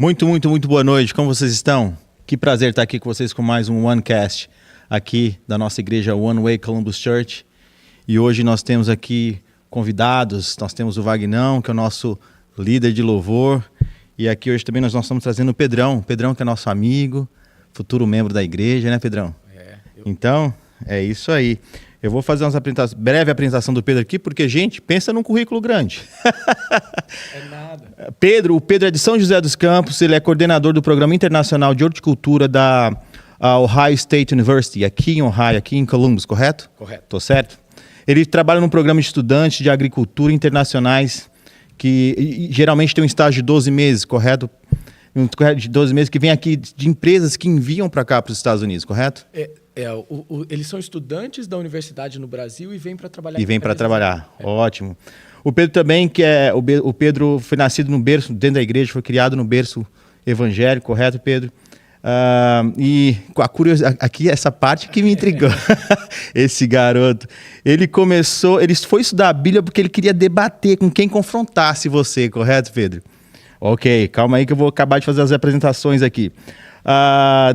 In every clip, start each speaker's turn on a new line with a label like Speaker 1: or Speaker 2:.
Speaker 1: Muito boa noite. Como vocês estão? Que prazer estar aqui com vocês com mais um OneCast aqui da nossa igreja One Way Columbus Church. E hoje nós temos aqui convidados. Nós temos o Vagnão, que é o nosso líder de louvor. E aqui hoje também nós estamos trazendo o Pedrão. O Pedrão que é nosso amigo, futuro membro da igreja, né, Pedrão? Então, é isso aí. Eu vou fazer uma breve apresentação do Pedro aqui, porque, gente, pensa num currículo grande.
Speaker 2: É nada.
Speaker 1: O Pedro é de São José dos Campos, ele é coordenador do Programa Internacional de Horticultura da Ohio State University, aqui em Ohio, aqui em Columbus, correto?
Speaker 2: Correto.
Speaker 1: Tô certo? Ele trabalha num programa de estudantes de agricultura internacionais, que geralmente tem um estágio de 12 meses, correto? De 12 meses que vem aqui de empresas que enviam para cá, para os Estados Unidos, correto?
Speaker 2: Eles são estudantes da universidade no Brasil e vêm para trabalhar.
Speaker 1: E vem para trabalhar, ótimo. O Pedro também, o Pedro foi nascido no berço, dentro da igreja, foi criado no berço evangélico, correto, Pedro? E a curiosidade, aqui essa parte que me intrigou, esse garoto. Ele foi estudar a Bíblia porque ele queria debater com quem confrontasse você, correto, Pedro? Ok, calma aí que eu vou acabar de fazer as apresentações aqui.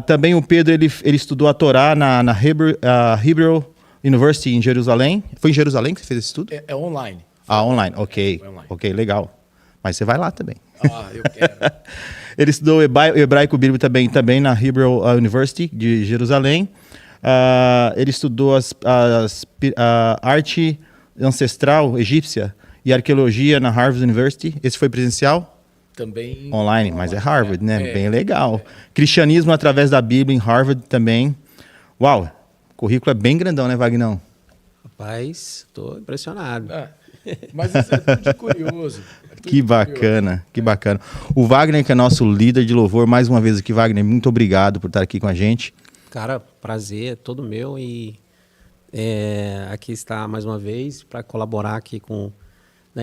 Speaker 1: Também o Pedro ele estudou a Torá na Hebrew University em Jerusalém. Foi em Jerusalém que você fez esse estudo?
Speaker 2: É online.
Speaker 1: Online, ok.
Speaker 2: Online.
Speaker 1: Ok, legal. Mas você vai lá também.
Speaker 2: Eu quero.
Speaker 1: Ele estudou hebraico bíblico também na Hebrew University de Jerusalém. Ele estudou a arte ancestral egípcia e arqueologia na Harvard University. Esse foi presencial?
Speaker 2: Também
Speaker 1: Online, mas é Harvard, né? Bem legal. Cristianismo através da Bíblia em Harvard também. Uau, o currículo é bem grandão, né, Vagnão?
Speaker 3: Rapaz, estou impressionado.
Speaker 2: Mas isso é tudo de curioso.
Speaker 1: Que bacana, que bacana. O Wagner, que é nosso líder de louvor, mais uma vez aqui, Wagner, muito obrigado por estar aqui com a gente.
Speaker 3: Cara, prazer é todo meu e aqui está mais uma vez para colaborar aqui com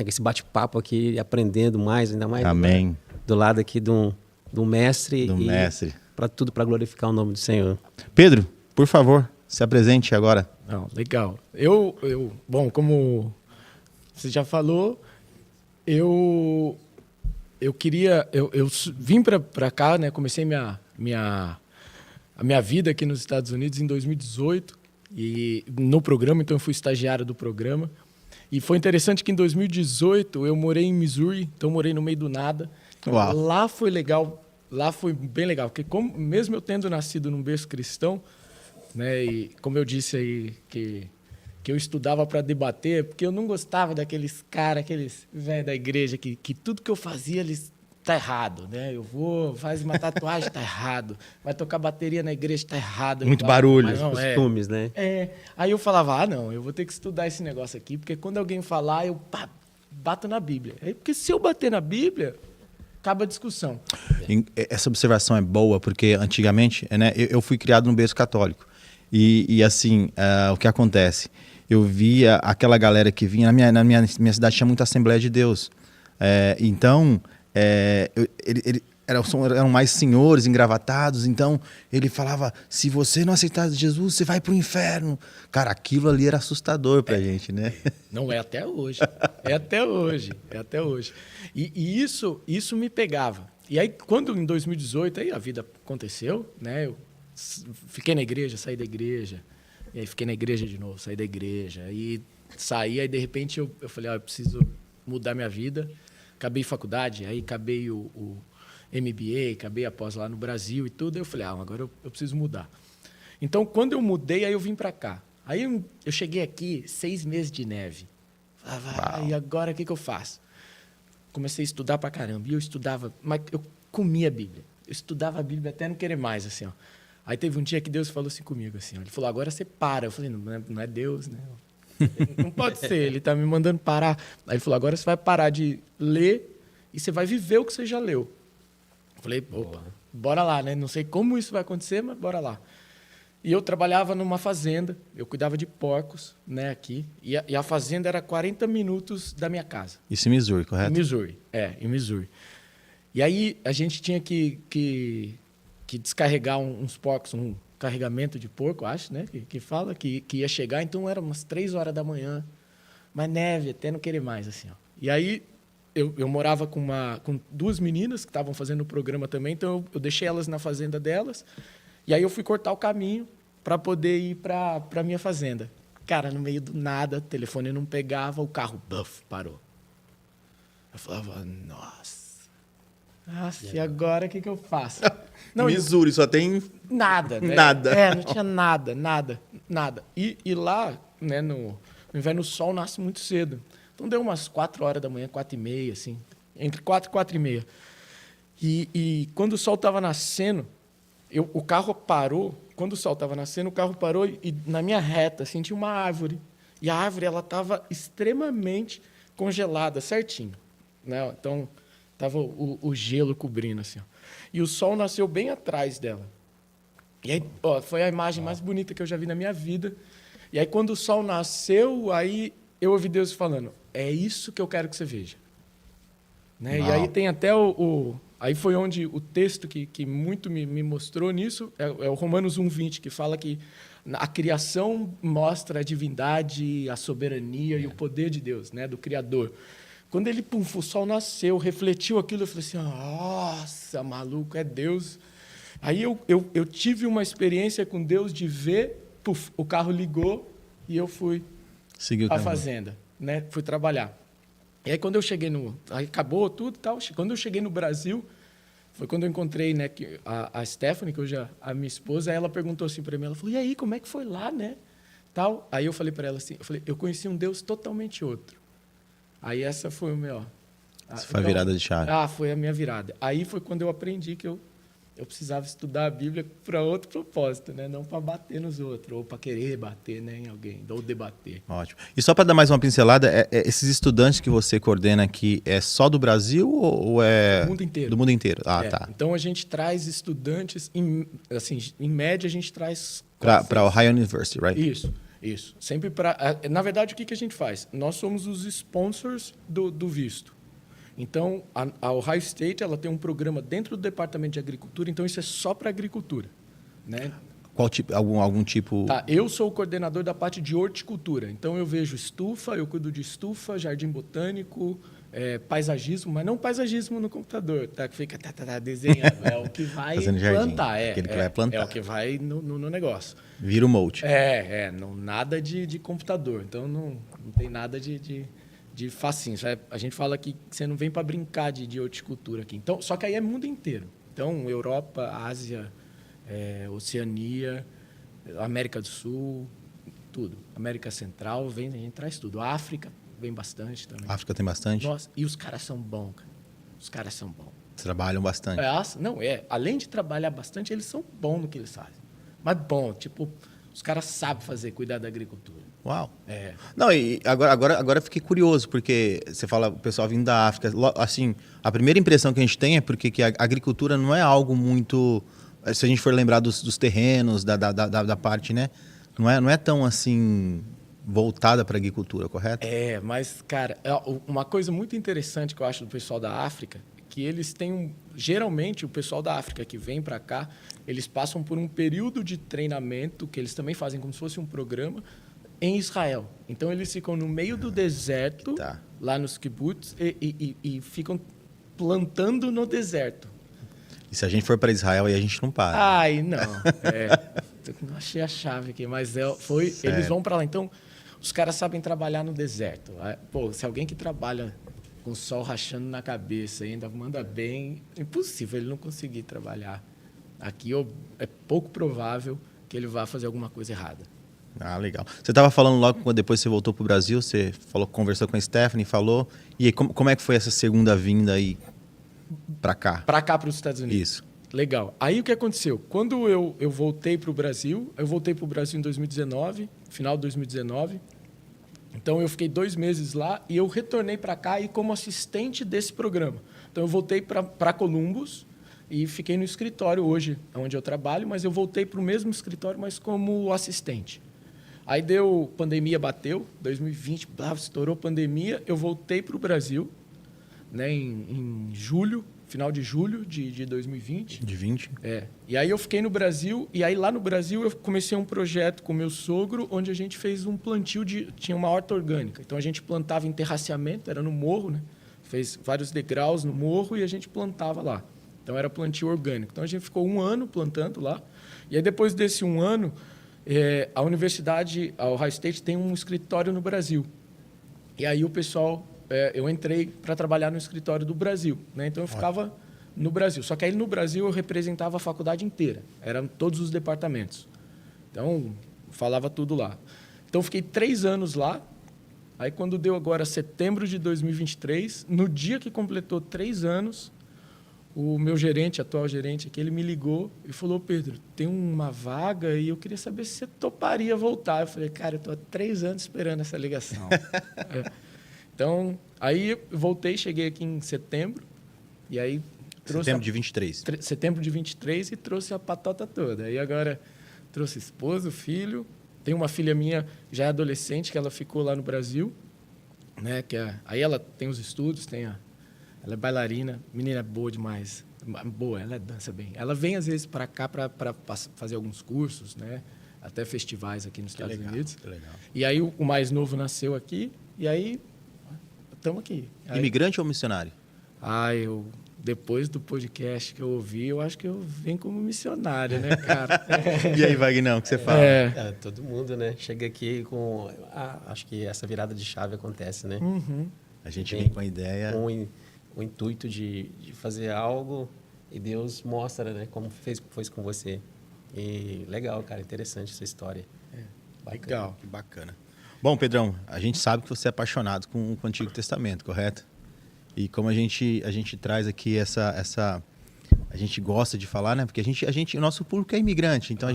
Speaker 3: esse bate-papo aqui, aprendendo mais, ainda mais.
Speaker 1: Amém.
Speaker 3: Do lado aqui do mestre.
Speaker 1: Mestre.
Speaker 3: Para tudo, para glorificar o nome do Senhor.
Speaker 1: Pedro, por favor, se apresente agora.
Speaker 2: Não, legal. Bom, como você já falou, eu vim para cá, né? Comecei a minha vida aqui nos Estados Unidos em 2018 e no programa, então eu fui estagiário do programa. E foi interessante que em 2018 eu morei em Missouri, então morei no meio do nada.
Speaker 1: Uau.
Speaker 2: Lá foi legal, lá foi bem legal, porque mesmo eu tendo nascido num berço cristão, né, e como eu disse aí que eu estudava para debater, porque eu não gostava daqueles caras, aqueles velhos da igreja que tudo que eu fazia eles tá errado, né? Faz uma tatuagem, tá errado. Vai tocar bateria na igreja, tá errado.
Speaker 1: Muito barulho.
Speaker 3: Os costumes, né?
Speaker 2: Aí eu falava, não, eu vou ter que estudar esse negócio aqui, porque quando alguém falar, eu bato na Bíblia. Porque se eu bater na Bíblia, acaba a discussão.
Speaker 1: Essa observação é boa, porque antigamente, né, eu fui criado no berço católico. E assim, o que acontece? Eu via aquela galera que vinha, na minha cidade tinha muita Assembleia de Deus. Então... eram mais senhores engravatados, então ele falava, se você não aceitar Jesus, você vai pro inferno. Cara, aquilo ali era assustador pra gente, né?
Speaker 2: Não, é até hoje. É até hoje. E isso me pegava. E aí, quando em 2018, aí a vida aconteceu, né? Eu fiquei na igreja, saí da igreja, e aí fiquei na igreja de novo, saí da igreja, aí saí, aí de repente eu falei, eu preciso mudar minha vida. Acabei faculdade, aí acabei o MBA, acabei a pós lá no Brasil e tudo. Aí eu falei, agora eu preciso mudar. Então, quando eu mudei, aí eu vim para cá. Aí eu cheguei aqui, 6 meses de neve. Falava, e agora o que eu faço? Comecei a estudar para caramba. E eu estudava, mas eu comia a Bíblia. Eu estudava a Bíblia até não querer mais, assim, ó. Aí teve um dia que Deus falou assim comigo, assim, ó, ele falou, agora você para. Eu falei, não é Deus, né? Não pode ser, ele está me mandando parar. Aí ele falou, agora você vai parar de ler e você vai viver o que você já leu. Eu falei, opa, bora lá, né? Não sei como isso vai acontecer, mas bora lá. E eu trabalhava numa fazenda, eu cuidava de porcos, né, aqui, e a fazenda era 40 minutos da minha casa.
Speaker 1: Isso em Missouri, correto?
Speaker 2: Em Missouri, em Missouri. E aí a gente tinha que descarregar uns porcos, um carregamento de porco, acho, né? Que fala que ia chegar, então era umas 3 horas da manhã, mas neve, até não querer mais, assim, ó. E aí eu morava com 2 meninas que estavam fazendo o programa também, então eu deixei elas na fazenda delas, e aí eu fui cortar o caminho para poder ir para a minha fazenda. Cara, no meio do nada, o telefone não pegava, o carro, parou. Eu falava, nossa, e agora o que eu faço? Não,
Speaker 1: Missouri, só tem...
Speaker 2: Nada, né?
Speaker 1: Nada.
Speaker 2: Não tinha nada. E lá, né, no inverno, o sol nasce muito cedo. Então deu umas 4 horas da manhã, 4h30, assim, entre 4 e 4h30. E quando o sol estava nascendo, o carro parou. Quando o sol estava nascendo, o carro parou e na minha reta, assim, tinha uma árvore. E a árvore, ela estava extremamente congelada, certinho, né? Então, estava o gelo cobrindo, assim, ó. E o sol nasceu bem atrás dela. E aí, ó, foi a imagem mais bonita que eu já vi na minha vida. E aí, quando o sol nasceu, aí eu ouvi Deus falando, é isso que eu quero que você veja. Né? E aí tem até aí foi onde o texto que muito me mostrou nisso, é o Romanos 1:20, que fala que a criação mostra a divindade, a soberania e o poder de Deus, né, do Criador. Quando o sol nasceu, refletiu aquilo, eu falei assim, nossa, maluco, é Deus. Aí eu tive uma experiência com Deus de ver, o carro ligou e eu fui à fazenda, né, fui trabalhar. E aí, quando eu cheguei aí acabou tudo e tal. Quando eu cheguei no Brasil, foi quando eu encontrei, né, a Stephanie, que hoje é a minha esposa, aí ela perguntou assim para mim, ela falou, e aí, como é que foi lá, né? Tal. Aí eu falei para ela assim, eu conheci um Deus totalmente outro. Aí essa foi o meu...
Speaker 1: Essa foi a virada de chave.
Speaker 2: Foi a minha virada. Aí foi quando eu aprendi que eu precisava estudar a Bíblia para outro propósito, né? Não para bater nos outros, ou para querer bater, né, em alguém, ou debater.
Speaker 1: Ótimo. E só para dar mais uma pincelada, esses estudantes que você coordena aqui, é só do Brasil ou é...
Speaker 2: Do mundo inteiro.
Speaker 1: Do mundo inteiro, tá.
Speaker 2: Então, a gente traz estudantes, em média, a gente traz...
Speaker 1: Para Ohio University, right?
Speaker 2: Isso. Sempre para... Na verdade, o que a gente faz? Nós somos os sponsors do visto. Então, a Ohio State, ela tem um programa dentro do Departamento de Agricultura, então isso é só para agricultura, né?
Speaker 1: Qual tipo, algum tipo...
Speaker 2: Tá, eu sou o coordenador da parte de horticultura, então eu vejo estufa, eu cuido de estufa, jardim botânico, paisagismo, mas não paisagismo no computador, tá? Que fica desenhando, é o que vai plantar.
Speaker 1: Aquele que vai plantar.
Speaker 2: É o que vai no negócio.
Speaker 1: Vira o mulch.
Speaker 2: Nada de computador, então não tem nada de facinho. A gente fala que você não vem para brincar de horticultura aqui. Então, só que aí é mundo inteiro. Então, Europa, Ásia, Oceania, América do Sul, tudo. América Central, a gente traz tudo. A África vem bastante também.
Speaker 1: A África tem bastante?
Speaker 2: Nossa, e os caras são bons, cara. Os caras são bons.
Speaker 1: Trabalham bastante.
Speaker 2: Além de trabalhar bastante, eles são bons no que eles fazem. Mas bom, tipo, os caras sabem cuidar da agricultura.
Speaker 1: Uau. Não, e agora eu fiquei curioso, porque você fala o pessoal vindo da África. Assim, a primeira impressão que a gente tem é porque que a agricultura não é algo muito... Se a gente for lembrar dos terrenos, da parte, né? Não é tão assim voltada para a agricultura, correto?
Speaker 2: Mas, cara, uma coisa muito interessante que eu acho do pessoal da África, que eles têm geralmente o pessoal da África que vem para cá, eles passam por um período de treinamento, que eles também fazem como se fosse um programa, em Israel. Então, eles ficam no meio do deserto, lá nos kibbutz, e ficam plantando no deserto.
Speaker 1: E se a gente for para Israel, aí a gente não para.
Speaker 2: Não. Não achei a chave aqui, mas eles vão para lá. Então, os caras sabem trabalhar no deserto. Pô, se alguém que trabalha com o sol rachando na cabeça e ainda manda bem, é impossível ele não conseguir trabalhar. Aqui é pouco provável que ele vá fazer alguma coisa errada.
Speaker 1: Legal. Você estava falando logo depois que você voltou para o Brasil, você conversou com a Stephanie, falou. E aí, como é que foi essa segunda vinda aí para cá?
Speaker 2: Para cá, para os Estados Unidos.
Speaker 1: Isso.
Speaker 2: Legal. Aí o que aconteceu? Quando eu voltei para o Brasil, em 2019, final de 2019. Então, eu fiquei 2 meses lá e eu retornei para cá e como assistente desse programa. Então, eu voltei para Columbus e fiquei no escritório hoje, onde eu trabalho, mas eu voltei para o mesmo escritório, mas como assistente. Aí pandemia bateu, 2020, estourou pandemia, eu voltei para o Brasil, né, em julho, final de julho de 2020.
Speaker 1: De 20?
Speaker 2: E aí eu fiquei no Brasil, e aí lá no Brasil eu comecei um projeto com meu sogro, onde a gente fez um plantio tinha uma horta orgânica. Então a gente plantava em terraceamento, era no morro, né? fez vários degraus no morro e a gente plantava lá. Então, era plantio orgânico. Então, a gente ficou 1 ano plantando lá. E aí, depois desse 1 ano, a universidade, a Ohio State, tem um escritório no Brasil. E aí, o pessoal... eu entrei para trabalhar no escritório do Brasil, né? Então, eu ficava no Brasil. Só que aí, no Brasil, eu representava a faculdade inteira. Eram todos os departamentos. Então, falava tudo lá. Então, fiquei 3 anos lá. Aí, quando deu agora setembro de 2023, no dia que completou 3 anos, o meu gerente, atual gerente aqui, ele me ligou e falou: Pedro, tem uma vaga e eu queria saber se você toparia voltar. Eu falei: cara, eu estou há 3 anos esperando essa ligação. Então, aí eu voltei, cheguei aqui em setembro, e aí trouxe...
Speaker 1: Setembro de 23.
Speaker 2: Setembro de 23 e trouxe a patota toda. Aí agora trouxe esposo, filho. Tem uma filha minha, já é adolescente, que ela ficou lá no Brasil, né? Aí ela tem os estudos, ela é bailarina, menina boa demais. Boa, ela dança bem. Ela vem, às vezes, para cá para fazer alguns cursos, né? Até festivais aqui nos Estados Unidos.
Speaker 1: Que legal.
Speaker 2: E aí o mais novo nasceu aqui, e aí... Estamos aqui. Aí,
Speaker 1: Imigrante ou missionário?
Speaker 2: Depois do podcast que eu ouvi, eu acho que eu venho como missionário, né, cara?
Speaker 1: E aí, Vagnão, o que você fala?
Speaker 3: Todo mundo, né? Chega aqui com... acho que essa virada de chave acontece, né?
Speaker 2: Uhum.
Speaker 1: A gente vem com a ideia...
Speaker 3: Com o intuito de fazer algo e Deus mostra, né? Como foi com você. E legal, cara. Interessante essa história.
Speaker 2: Legal.
Speaker 1: Que bacana. Bom, Pedrão, a gente sabe que você é apaixonado com o Antigo Testamento, correto? E como a gente traz aqui essa a gente gosta de falar, né? Porque o nosso público é imigrante, então a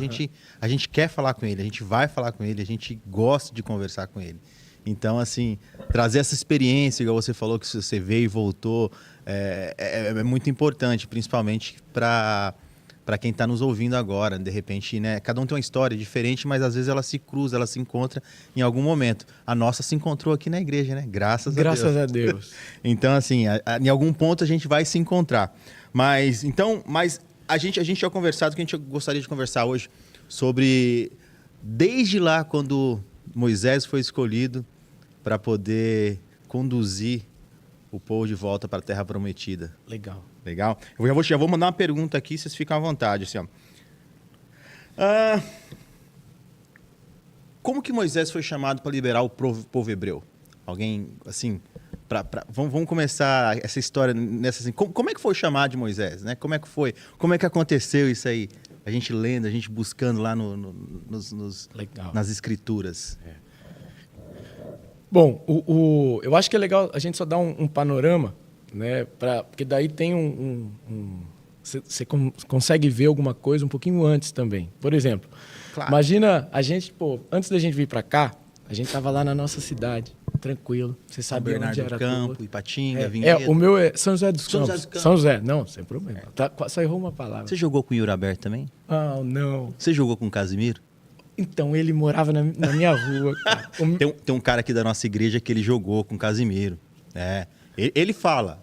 Speaker 1: gente quer falar com ele, a gente vai falar com ele, a gente gosta de conversar com ele. Então, assim, trazer essa experiência, igual você falou que você veio e voltou, é muito importante, principalmente para quem está nos ouvindo agora. De repente, né? Cada um tem uma história diferente, mas às vezes ela se cruza, ela se encontra em algum momento. A nossa se encontrou aqui na igreja, né? Graças a Deus. Então, assim, em algum ponto a gente vai se encontrar. Mas a gente tinha conversado, que a gente gostaria de conversar hoje sobre, desde lá, quando Moisés foi escolhido para poder conduzir o povo de volta para a Terra Prometida.
Speaker 2: Legal.
Speaker 1: Eu já vou mandar uma pergunta aqui, vocês ficam à vontade. Assim, ó. Como que Moisés foi chamado para liberar o povo hebreu? Alguém, assim... Vamos começar essa história nessa assim. Como é que foi chamado de Moisés? Né? Como é que foi? Como é que aconteceu isso aí? A gente lendo, a gente buscando lá nas escrituras.
Speaker 2: Bom, eu acho que é legal a gente só dar um panorama, né? Porque daí tem você consegue ver alguma coisa um pouquinho antes também. Por exemplo, imagina a gente, antes da gente vir para cá, a gente estava lá na nossa cidade, tranquilo. Você sabia onde era
Speaker 1: Campo,
Speaker 2: tudo.
Speaker 1: Ipatinga, Vinhedo.
Speaker 2: O meu é São José dos Campos. São José, não, sem problema. Só errou uma palavra.
Speaker 1: Você jogou com o Yuri Aberto também?
Speaker 2: Não.
Speaker 1: Você jogou com o Casimiro?
Speaker 2: Então, ele morava na minha rua. Cara.
Speaker 1: Tem um cara aqui da nossa igreja que ele jogou com o Casimiro. Ele fala.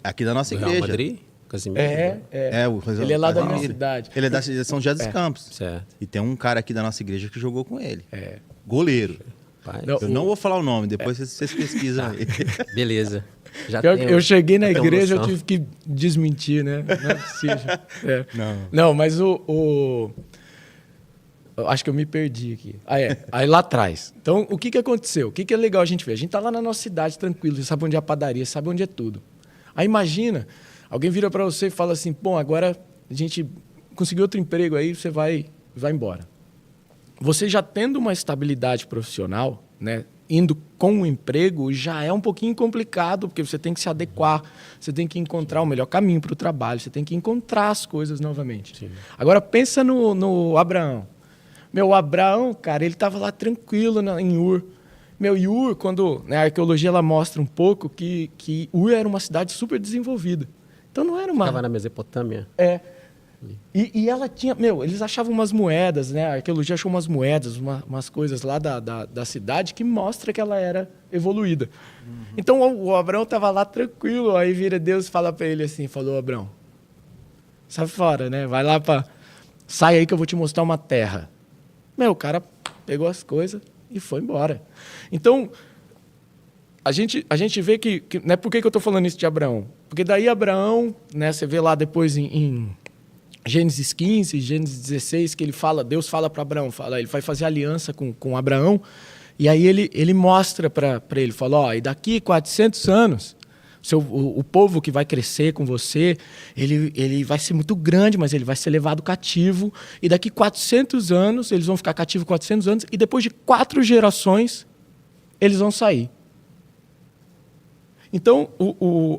Speaker 1: Aqui da nossa igreja.
Speaker 3: Real Madrid? Casimiro?
Speaker 2: Ele é lá da minha cidade.
Speaker 1: Ele é da São José dos Campos.
Speaker 3: Certo.
Speaker 1: E tem um cara aqui da nossa igreja que jogou com ele. Goleiro. Eu não vou falar o nome, depois vocês pesquisam aí.
Speaker 3: Beleza.
Speaker 2: Eu cheguei na igreja, eu tive que desmentir, né? Não é possível. Não, mas eu acho que eu me perdi aqui. Aí lá atrás. Então, o que aconteceu? O que é legal a gente ver? A gente tá lá na nossa cidade, tranquilo, sabe onde é a padaria, sabe onde é tudo. Aí imagina, alguém vira para você e fala assim, agora a gente conseguiu outro emprego aí, você vai embora. Você já tendo uma estabilidade profissional, né, indo com o emprego, já é um pouquinho complicado, porque você tem que se adequar, você tem que encontrar o melhor caminho para o trabalho, você tem que encontrar as coisas novamente. Sim. Agora, pensa no Abraão. O Abraão, cara, ele estava lá tranquilo em Ur. E Ur, quando a arqueologia ela mostra um pouco que Ur era uma cidade super desenvolvida. Então não era uma...
Speaker 3: Ficava na Mesopotâmia.
Speaker 2: E ela tinha... eles achavam umas moedas, né? A arqueologia achou umas moedas, umas coisas lá da cidade que mostra que ela era evoluída. Uhum. Então o Abraão estava lá tranquilo, aí vira Deus e fala para ele assim, Abraão, sai fora, né? Vai lá sai aí que eu vou te mostrar uma terra. O cara pegou as coisas e foi embora. Então, a gente vê que né, por que eu estou falando isso de Abraão? Porque daí Abraão, né, você vê lá depois em Gênesis 15, Gênesis 16, que Deus fala para Abraão, ele vai fazer aliança com Abraão, e aí ele mostra para ele, fala, e daqui 400 anos, o povo que vai crescer com você, ele vai ser muito grande, mas ele vai ser levado cativo, e daqui 400 anos, eles vão ficar cativos 400 anos, e depois de 4 gerações, eles vão sair. Então,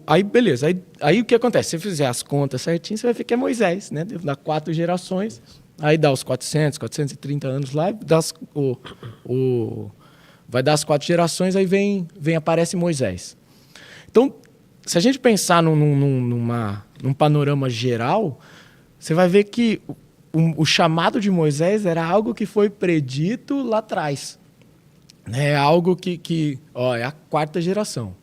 Speaker 2: aí beleza, aí o que acontece? Se você fizer as contas certinho, você vai ver que é Moisés, né? Dá 4 gerações, aí dá os 430 anos lá, vai dar as 4 gerações, aí aparece Moisés. Então, se a gente pensar num panorama geral, você vai ver que o chamado de Moisés era algo que foi predito lá atrás. É algo que é a 4ª geração.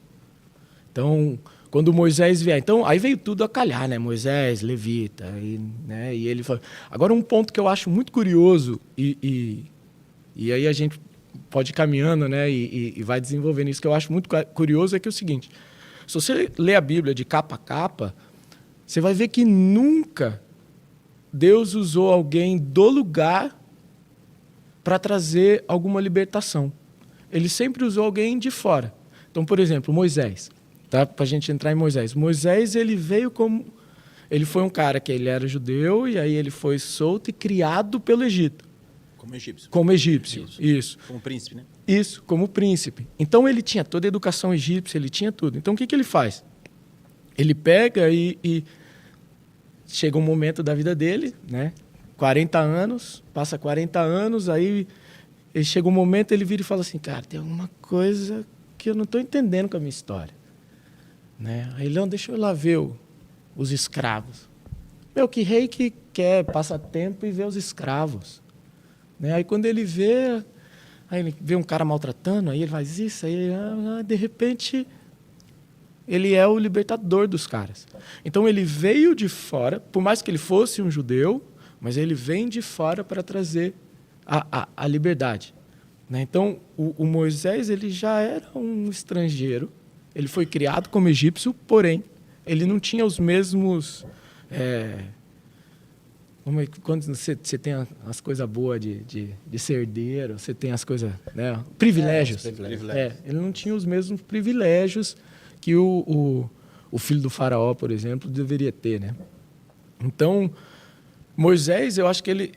Speaker 2: Então, quando Moisés vier... Então, aí veio tudo a calhar, né? Moisés, Levita, e ele falou... Agora, um ponto que eu acho muito curioso, e aí a gente pode ir caminhando, né? E vai desenvolvendo isso, que eu acho muito curioso, é que é o seguinte... Se você ler a Bíblia de capa a capa, você vai ver que nunca Deus usou alguém do lugar para trazer alguma libertação. Ele sempre usou alguém de fora. Então, por exemplo, Moisés. Tá? Para a gente entrar em Moisés. Moisés, ele veio como... Ele foi um cara que ele era judeu e aí ele foi solto e criado pelo Egito.
Speaker 1: Como egípcio.
Speaker 2: Como egípcio, isso.
Speaker 1: Como príncipe, né?
Speaker 2: Isso, como príncipe. Então, ele tinha toda a educação egípcia, ele tinha tudo. Então, o que ele faz? Ele pega e chega um momento da vida dele, né? 40 anos, passa 40 anos, aí ele chega um momento, ele vira e fala assim, cara, tem alguma coisa que eu não estou entendendo com a minha história. Né? Aí, Leão, deixa eu ir lá ver os escravos. Que rei que quer passar tempo e ver os escravos? Né? Aí, quando ele vê um cara maltratando, aí ele faz isso, aí de repente ele é o libertador dos caras. Então ele veio de fora, por mais que ele fosse um judeu, mas ele vem de fora para trazer a liberdade. Né? Então o Moisés ele já era um estrangeiro, ele foi criado como egípcio, porém ele não tinha os mesmos... Quando você tem as coisas boas de ser herdeiro, você tem as coisas... Né, privilégios. Ele não tinha os mesmos privilégios que o filho do faraó, por exemplo, deveria ter. Né? Então, Moisés, eu acho que ele...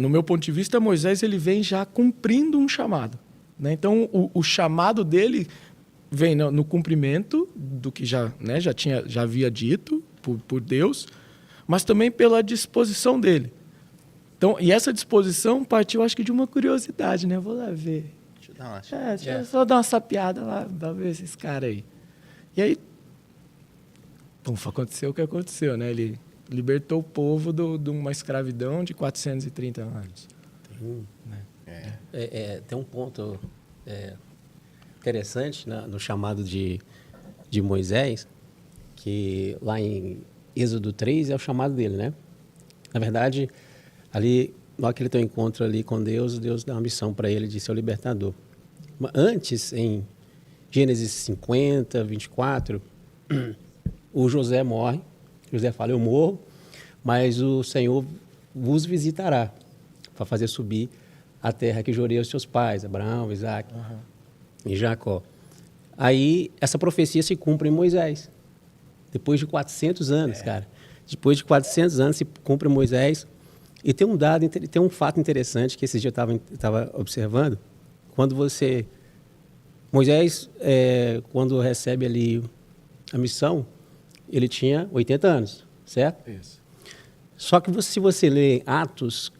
Speaker 2: no meu ponto de vista, Moisés ele vem já cumprindo um chamado. Né? Então, o chamado dele vem no cumprimento do que já havia dito por Deus, mas também pela disposição dele. Então, e essa disposição partiu, acho que, de uma curiosidade, né? Vou lá ver. Deixa eu só dar uma sapiada lá, para ver esses caras aí. E aí, aconteceu o que aconteceu, né? Ele libertou o povo de uma escravidão de 430 anos.
Speaker 3: Tem um ponto interessante no chamado de Moisés, que lá em Êxodo 3 é o chamado dele, né? Na verdade, ali, na hora que ele tem um encontro ali com Deus, Deus dá uma missão para ele de ser o libertador. Mas antes, em Gênesis 50, 24, o José morre. José fala, eu morro, mas o Senhor vos visitará para fazer subir a terra que jurei aos seus pais, Abraão, Isaac e Jacó. Aí, essa profecia se cumpre em Moisés. Depois de 400 anos, cara. Depois de 400 anos se cumpre Moisés. E tem um fato interessante que esse dia eu estava observando. Moisés, quando recebe ali a missão, ele tinha 80 anos, certo?
Speaker 2: Isso.
Speaker 3: Só que se você ler Atos,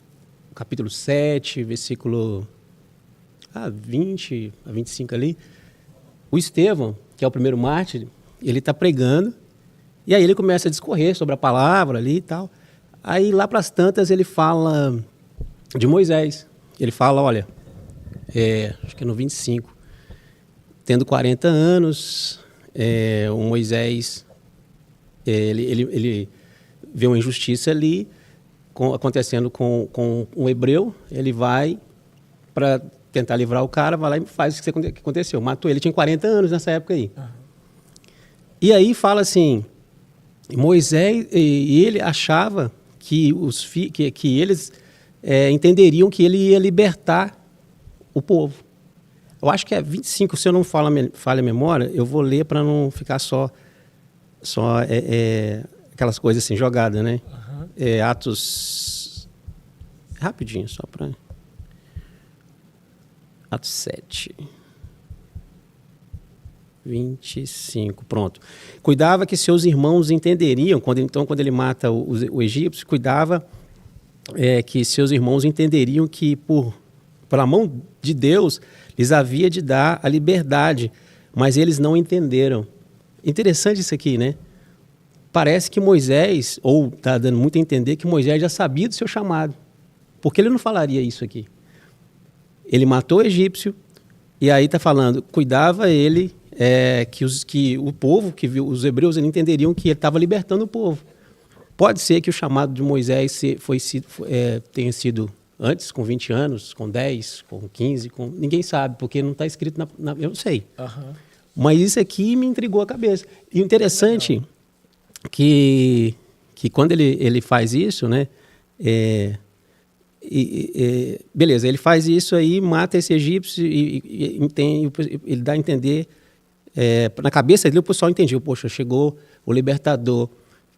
Speaker 3: capítulo 7, versículo 20 a 25 ali, o Estevão, que é o primeiro mártir, ele está pregando. E aí ele começa a discorrer sobre a palavra ali e tal. Aí lá para as tantas ele fala de Moisés. Ele fala, olha, acho que é no 25, tendo 40 anos, o Moisés, ele vê uma injustiça ali acontecendo com um hebreu, ele vai para tentar livrar o cara, vai lá e faz o que aconteceu. Matou ele, tinha 40 anos nessa época aí. Uhum. E aí fala assim, Moisés, e ele achava que, que eles entenderiam que ele ia libertar o povo. Eu acho que é 25, se eu não falha a memória, eu vou ler para não ficar só aquelas coisas assim, jogadas, né? Uhum. Atos... Rapidinho, só para... Atos 7... 25, pronto. Cuidava que seus irmãos entenderiam, quando ele mata o egípcio, cuidava que seus irmãos entenderiam que pela mão de Deus lhes havia de dar a liberdade, mas eles não entenderam. Interessante isso aqui, né? Parece que Moisés, ou está dando muito a entender que Moisés já sabia do seu chamado, porque ele não falaria isso aqui. Ele matou o egípcio, e aí está falando, cuidava ele... que o povo, que viu, os hebreus, eles entenderiam que ele estava libertando o povo. Pode ser que o chamado de Moisés tenha sido antes, com 20 anos, com 10, com 15, ninguém sabe, porque não está escrito eu não sei. Uhum. Mas isso aqui me intrigou a cabeça. E o interessante que quando ele faz isso, né? Beleza, ele faz isso aí, mata esse egípcio e ele dá a entender... na cabeça dele o pessoal entendia, poxa, chegou o libertador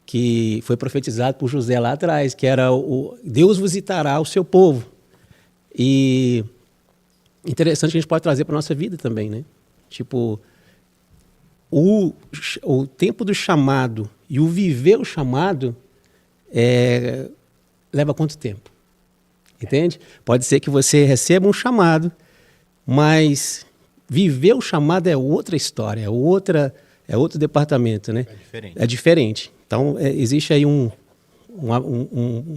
Speaker 3: que foi profetizado por José lá atrás, que era Deus visitará o seu povo. E interessante que a gente pode trazer para a nossa vida também, né? Tipo, o tempo do chamado e o viver o chamado leva quanto tempo? Entende? Pode ser que você receba um chamado, mas... viver o chamado é outra história, é outro departamento, né? É diferente. Então, existe aí um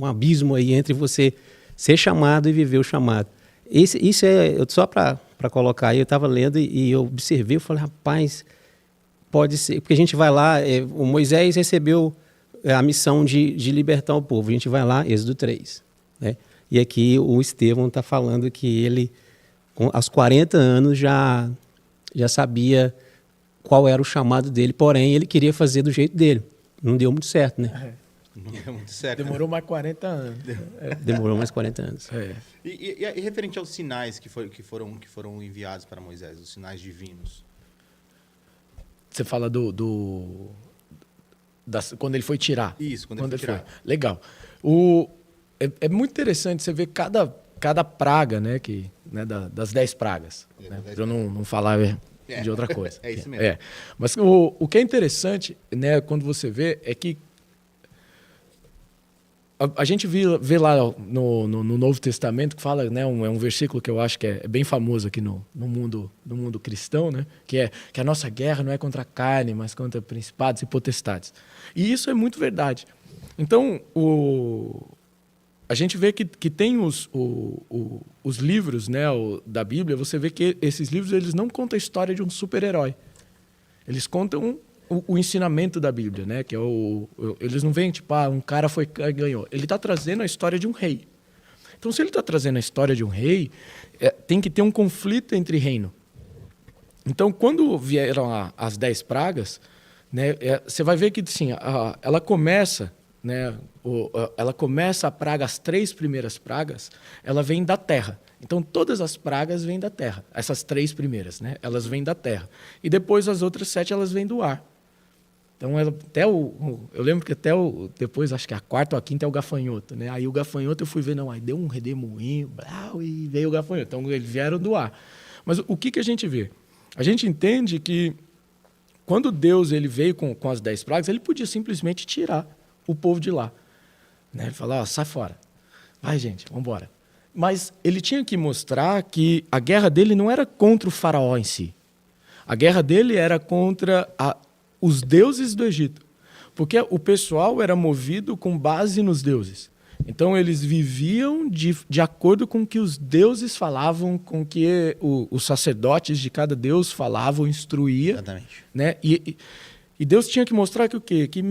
Speaker 3: abismo aí entre você ser chamado e viver o chamado. Isso só para colocar aí, eu estava lendo e eu observei, eu falei, rapaz, pode ser, porque a gente vai lá, o Moisés recebeu a missão de libertar o povo, a gente vai lá, Êxodo 3, né? E aqui o Estevão está falando que ele... aos 40 anos já sabia qual era o chamado dele, porém ele queria fazer do jeito dele. Não deu muito certo, né?
Speaker 1: Não deu muito certo.
Speaker 2: Demorou mais 40 anos.
Speaker 3: Demorou mais 40 anos.
Speaker 1: E referente aos sinais que foram enviados para Moisés, os sinais divinos?
Speaker 2: Você fala quando ele foi tirar.
Speaker 1: Isso, quando ele foi tirar.
Speaker 2: Legal. É muito interessante você ver cada praga, né, das 10 pragas, né, para eu não falar de outra coisa.
Speaker 1: É isso mesmo.
Speaker 2: Mas o que é interessante, né, quando você vê, é que a gente vê lá no Novo Testamento que fala, né, é um versículo que eu acho que é bem famoso aqui no mundo cristão, né, que a nossa guerra não é contra a carne, mas contra principados e potestades. E isso é muito verdade. Então, a gente vê que tem os livros, né, da Bíblia, você vê que esses livros eles não contam a história de um super-herói. Eles contam o ensinamento da Bíblia, né, que eles não veem, tipo, um cara ganhou. Ele está trazendo a história de um rei. Então, se ele está trazendo a história de um rei, tem que ter um conflito entre reino. Então, quando vieram as 10 pragas, né, você vai ver que assim, ela começa... né, ela começa a praga, as 3 primeiras pragas, ela vem da terra. Então, todas as pragas vêm da terra. Essas 3 primeiras, né, elas vêm da terra. E depois, as outras 7, elas vêm do ar. Então, eu lembro que depois, acho que a 4ª ou a 5ª é o gafanhoto. Né? Aí o gafanhoto eu fui ver, aí deu um redemoinho, e veio o gafanhoto. Então, eles vieram do ar. Mas o que a gente vê? A gente entende que, quando Deus ele veio com as 10 pragas, ele podia simplesmente tirar o povo de lá. Né? Ele falou, sai fora. Vai, gente, vamos embora. Mas ele tinha que mostrar que a guerra dele não era contra o faraó em si. A guerra dele era contra os deuses do Egito. Porque o pessoal era movido com base nos deuses. Então, eles viviam de acordo com o que os deuses falavam, com o que os sacerdotes de cada deus falavam, instruía.
Speaker 1: Exatamente.
Speaker 2: Né? E Deus tinha que mostrar que o quê? Que,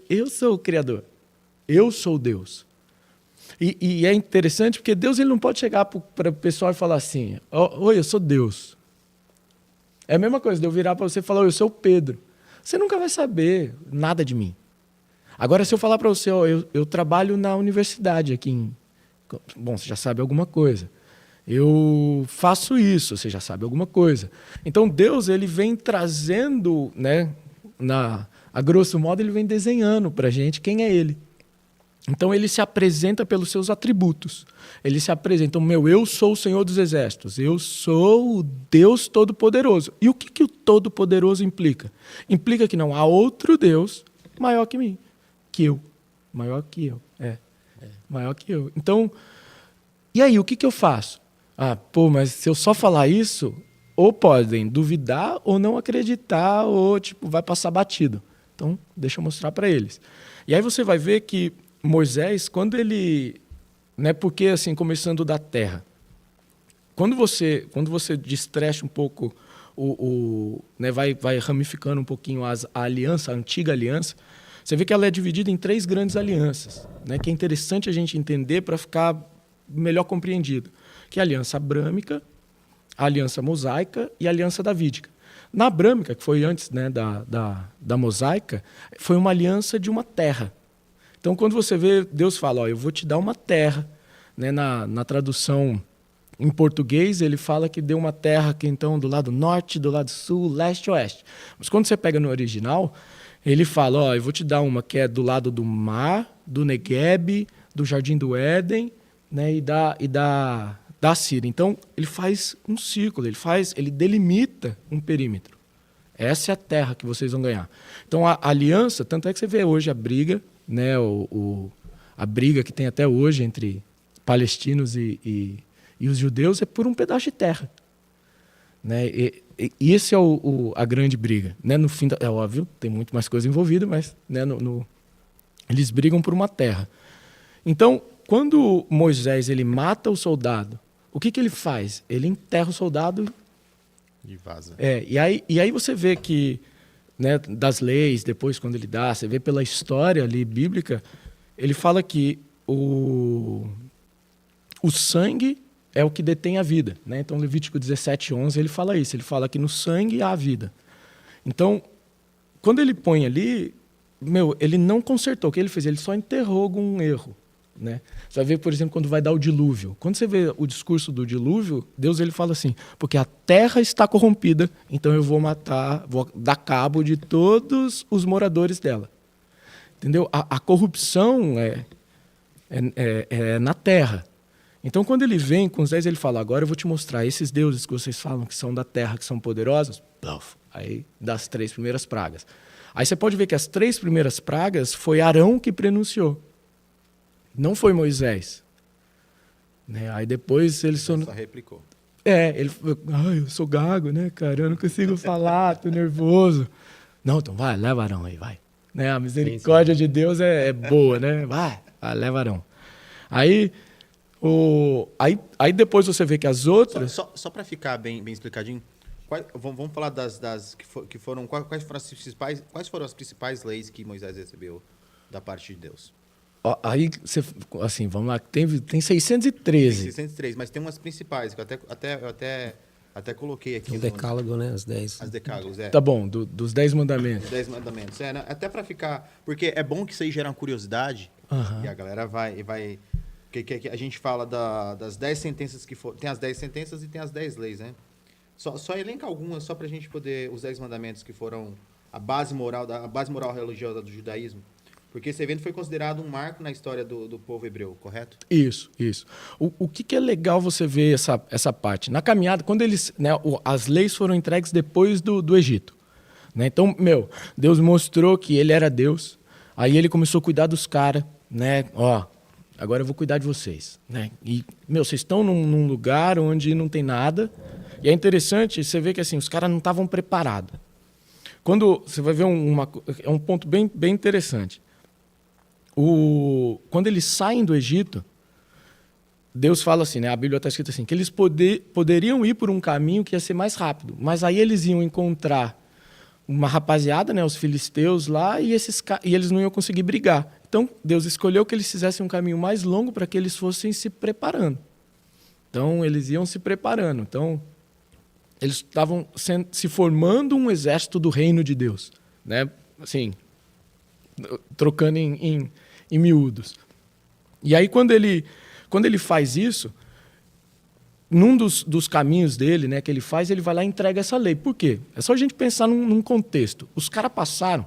Speaker 2: eu sou o Criador. Eu sou Deus. E é interessante porque Deus ele não pode chegar para o pessoal e falar assim, oi, eu sou Deus. É a mesma coisa de eu virar para você e falar, oi, eu sou o Pedro. Você nunca vai saber nada de mim. Agora, se eu falar para você, eu trabalho na universidade aqui Bom, você já sabe alguma coisa. Eu faço isso, você já sabe alguma coisa. Então, Deus ele vem trazendo, né, a grosso modo, ele vem desenhando para a gente quem é ele. Então, ele se apresenta pelos seus atributos. Ele se apresenta, eu sou o Senhor dos Exércitos, eu sou o Deus Todo-Poderoso. E o que o Todo-Poderoso implica? Implica que não há outro Deus maior que mim, que eu. Maior que eu, maior que eu. Então, e aí, o que eu faço? Mas se eu só falar isso, ou podem duvidar, ou não acreditar, ou vai passar batido. Então, deixa eu mostrar para eles. E aí você vai ver que Moisés, quando ele... porque, assim, começando da terra, quando você destrecha um pouco, vai ramificando um pouquinho a aliança, a antiga aliança, você vê que ela é dividida em 3 grandes alianças, que é interessante a gente entender para ficar melhor compreendido, que é a aliança abrâmica, a aliança mosaica e a aliança davídica. Na abrâmica, que foi antes da mosaica, foi uma aliança de uma terra. Então, quando você vê, Deus fala, eu vou te dar uma terra. Na tradução em português, ele fala que deu uma terra que, então, do lado norte, do lado sul, leste e oeste. Mas quando você pega no original, ele fala, eu vou te dar uma que é do lado do mar, do Negueb, do Jardim do Éden, e da Síria. Então, ele faz um círculo, ele delimita um perímetro. Essa é a terra que vocês vão ganhar. Então, a aliança, tanto é que você vê hoje a briga, a briga que tem até hoje entre palestinos e os judeus é por um pedaço de terra. E esse é a grande briga. No fim, é óbvio, tem muito mais coisa envolvida, mas eles brigam por uma terra. Então, quando Moisés ele mata o soldado, o que ele faz? Ele enterra o soldado
Speaker 1: e vaza.
Speaker 2: E aí você vê que, das leis, depois quando ele dá, você vê pela história ali bíblica, ele fala que o sangue é o que detém a vida. Então, Levítico 17:11, ele fala isso. Ele fala que no sangue há a vida. Então, quando ele põe ali, ele não consertou. O que ele fez? Ele só enterrou algum erro. Você vai ver, por exemplo, quando vai dar o dilúvio. Quando você vê o discurso do dilúvio, Deus ele fala assim, porque a terra está corrompida, então eu vou dar cabo de todos os moradores dela. Entendeu? A corrupção é na terra. Então, quando ele vem com os 10, ele fala, agora eu vou te mostrar esses deuses que vocês falam que são da terra, que são poderosos, aí das 3 primeiras pragas. Aí você pode ver que as 3 primeiras pragas foi Arão que prenunciou. Não foi Moisés. Aí depois ele só
Speaker 1: replicou.
Speaker 2: Ele falou, eu sou gago, cara, eu não consigo falar, tô nervoso. Não, então vai, leva Arão aí, vai. A misericórdia de Deus é boa, vai, leva Arão. Aí depois você vê que as outras...
Speaker 1: Só para ficar bem explicadinho, vamos falar que foram... Quais foram as principais leis que Moisés recebeu da parte de Deus?
Speaker 2: Aí, assim, vamos lá, tem 613.
Speaker 1: 613, mas tem umas principais, que eu até coloquei aqui.
Speaker 3: O decálogo, as 10.
Speaker 1: As decálogos,
Speaker 2: Tá bom, dos 10 mandamentos.
Speaker 1: Os 10 mandamentos, até para ficar... Porque é bom que isso aí gera uma curiosidade, e a galera vai que a gente fala das 10 sentenças que foram... Tem as 10 sentenças e tem as 10 leis, Só elenca algumas, só para a gente poder... Os 10 mandamentos que foram a base moral religiosa do judaísmo. Porque esse evento foi considerado um marco na história do povo hebreu, correto?
Speaker 2: Isso. O que é legal você ver essa parte? Na caminhada, quando eles... as leis foram entregues depois do Egito. Então, Deus mostrou que ele era Deus. Aí ele começou a cuidar dos caras. Agora eu vou cuidar de vocês. E, vocês estão num lugar onde não tem nada. E é interessante, você vê que assim, os caras não estavam preparados. Quando você vai ver é um ponto bem interessante. Quando eles saem do Egito, Deus fala assim, a Bíblia está escrita assim, que eles poderiam ir por um caminho que ia ser mais rápido, mas aí eles iam encontrar uma rapaziada, os filisteus lá, e eles não iam conseguir brigar. Então, Deus escolheu que eles fizessem um caminho mais longo para que eles fossem se preparando. Então, eles iam se preparando. Então, eles estavam se formando um exército do reino de Deus, né? Assim, trocando em miúdos. E aí, quando ele faz isso, num dos caminhos dele, né, que ele faz, ele vai lá e entrega essa lei. Por quê? É só a gente pensar num contexto. Os caras passaram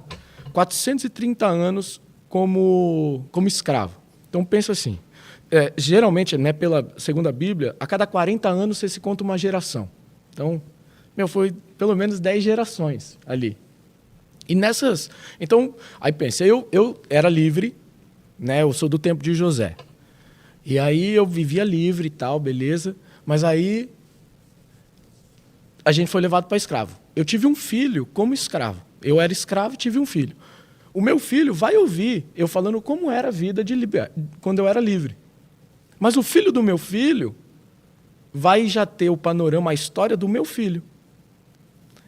Speaker 2: 430 anos como escravo. Então, pensa assim, geralmente, né, segundo a Bíblia, a cada 40 anos você se conta uma geração. Então, foi pelo menos 10 gerações ali. E nessas... Então, aí pensa, eu era livre, né, eu sou do tempo de José. E aí eu vivia livre e tal, beleza. Mas aí a gente foi levado para escravo. Eu tive um filho como escravo. Eu era escravo e tive um filho. O meu filho vai ouvir eu falando como era a vida quando eu era livre. Mas o filho do meu filho vai já ter o panorama, a história do meu filho.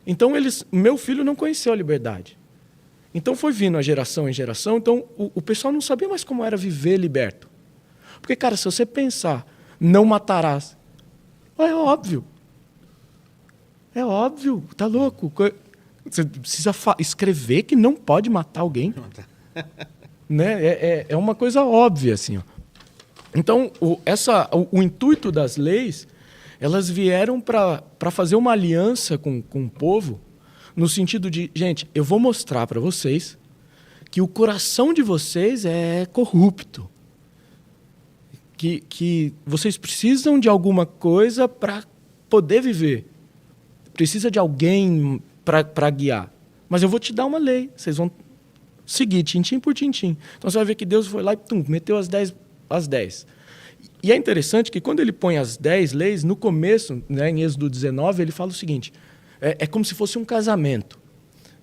Speaker 2: Então, meu filho não conheceu a liberdade. Então, foi vindo a geração em geração. Então, o pessoal não sabia mais como era viver liberto. Porque, cara, se você pensar, não matarás, é óbvio. É óbvio, tá louco. Você precisa escrever que não pode matar alguém. Né? É uma coisa óbvia, assim. Ó. Então, o intuito das leis, elas vieram para fazer uma aliança com o povo, no sentido de, gente, eu vou mostrar para vocês que o coração de vocês é corrupto. Que vocês precisam de alguma coisa para poder viver. Precisa de alguém para guiar. Mas eu vou te dar uma lei. Vocês vão seguir, tintim por tintim. Então você vai ver que Deus foi lá e meteu as 10. E é interessante que quando ele põe as 10 leis, no começo, né, em Êxodo 19, ele fala o seguinte, é como se fosse um casamento.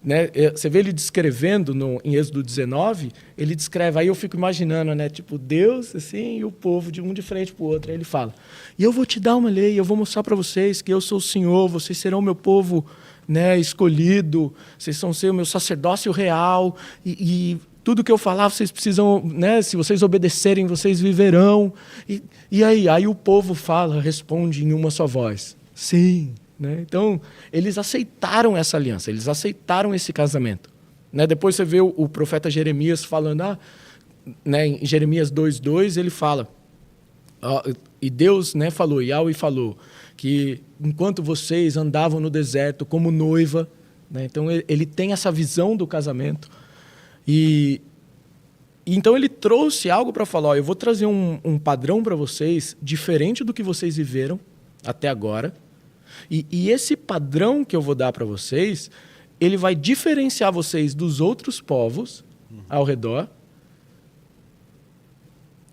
Speaker 2: Né? Você vê ele descrevendo em Êxodo 19, ele descreve, aí eu fico imaginando, né? Tipo, Deus assim, e o povo de um de frente para o outro. Aí ele fala, e eu vou te dar uma lei, eu vou mostrar para vocês que eu sou o Senhor, vocês serão o meu povo, né, escolhido, vocês vão ser o meu sacerdócio real, e tudo que eu falar, vocês precisam, né, se vocês obedecerem, vocês viverão. E aí o povo responde em uma só voz, sim. Né? Então, eles aceitaram essa aliança, eles aceitaram esse casamento. Né? Depois você vê o profeta Jeremias falando, né, em Jeremias 2:2, ele fala, e Deus, né, falou, Yahweh falou, que enquanto vocês andavam no deserto como noiva, né, então ele tem essa visão do casamento, e então ele trouxe algo para falar, eu vou trazer um padrão para vocês, diferente do que vocês viveram até agora, e esse padrão que eu vou dar para vocês, ele vai diferenciar vocês dos outros povos ao redor,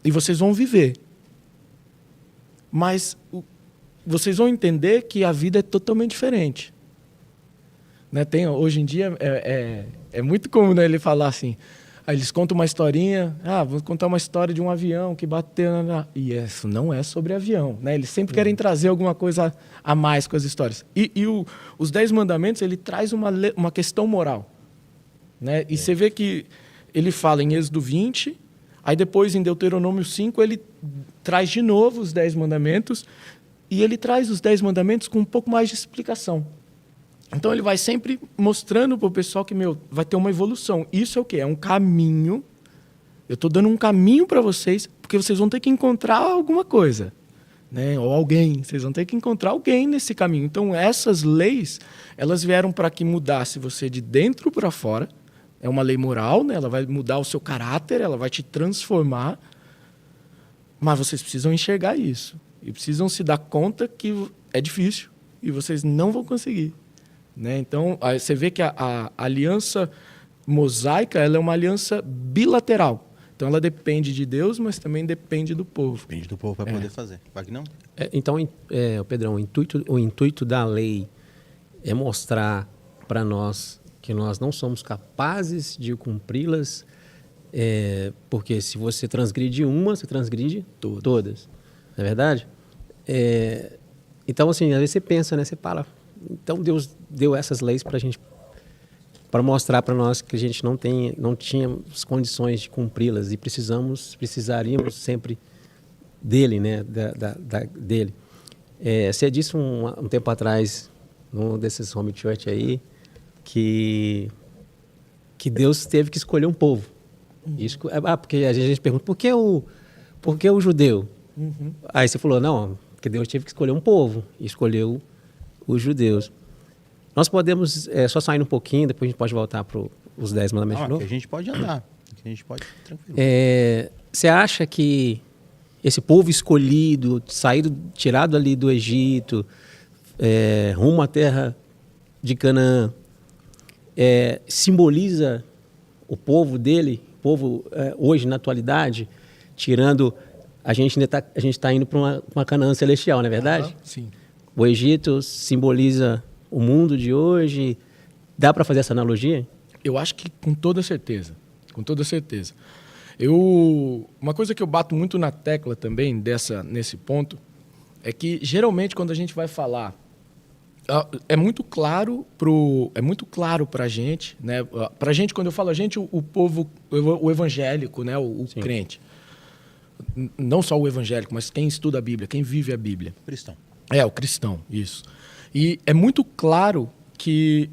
Speaker 2: e vocês vão viver. Mas vocês vão entender que a vida é totalmente diferente. Né? Hoje em dia, é muito comum, né, ele falar assim, eles contam uma historinha, vou contar uma história de um avião que bateu... E isso não é sobre avião. Né? Eles sempre querem trazer alguma coisa a mais com as histórias. E os 10 mandamentos, ele traz uma questão moral. Né? E você vê que ele fala em Êxodo 20, aí depois em Deuteronômio 5, ele traz de novo os 10 mandamentos, e ele traz os 10 mandamentos com um pouco mais de explicação. Então, ele vai sempre mostrando para o pessoal que, vai ter uma evolução. Isso é o quê? É um caminho. Eu estou dando um caminho para vocês, porque vocês vão ter que encontrar alguma coisa. Né? Ou alguém. Vocês vão ter que encontrar alguém nesse caminho. Então, essas leis, elas vieram para que mudasse você de dentro para fora. É uma lei moral, né? Ela vai mudar o seu caráter, ela vai te transformar. Mas vocês precisam enxergar isso. E precisam se dar conta que é difícil. E vocês não vão conseguir. Né? Então, você vê que a aliança mosaica, ela é uma aliança bilateral. Então, ela depende de Deus, mas também depende do povo.
Speaker 1: Depende do povo para poder fazer. Não?
Speaker 3: Então, Pedrão, o intuito da lei é mostrar para nós que nós não somos capazes de cumpri-las, porque se você transgride uma, você transgride todas. Não é verdade? Então, assim, às vezes você pensa, né? Você fala... Então, Deus deu essas leis para a gente para mostrar para nós que a gente não tinha as condições de cumpri-las e precisaríamos sempre dele, né? Dele. Você disse um tempo atrás, num desses home church aí, que Deus teve que escolher um povo. Porque a gente pergunta, por que o judeu?
Speaker 2: Uhum.
Speaker 3: Aí você falou, não, porque Deus teve que escolher um povo, e escolheu os judeus. Nós podemos, só saindo um pouquinho, depois a gente pode voltar para os 10 mandamentos de novo.
Speaker 1: A gente pode andar, a gente pode tranquilo.
Speaker 3: Você acha que esse povo escolhido, tirado ali do Egito, rumo à terra de Canaã, simboliza o povo dele, hoje na atualidade, tirando, a gente está indo para uma Canaã celestial, não é verdade?
Speaker 2: Sim.
Speaker 3: O Egito simboliza o mundo de hoje. Dá para fazer essa analogia?
Speaker 2: Eu acho que com toda certeza. Com toda certeza. Uma coisa que eu bato muito na tecla também nesse ponto é que geralmente quando a gente vai falar é muito claro para a gente, né? Para a gente, quando eu falo a gente, o povo, o evangélico, né? O crente. Não só o evangélico, mas quem estuda a Bíblia, quem vive a Bíblia.
Speaker 1: Cristão.
Speaker 2: O cristão, isso. E é muito claro e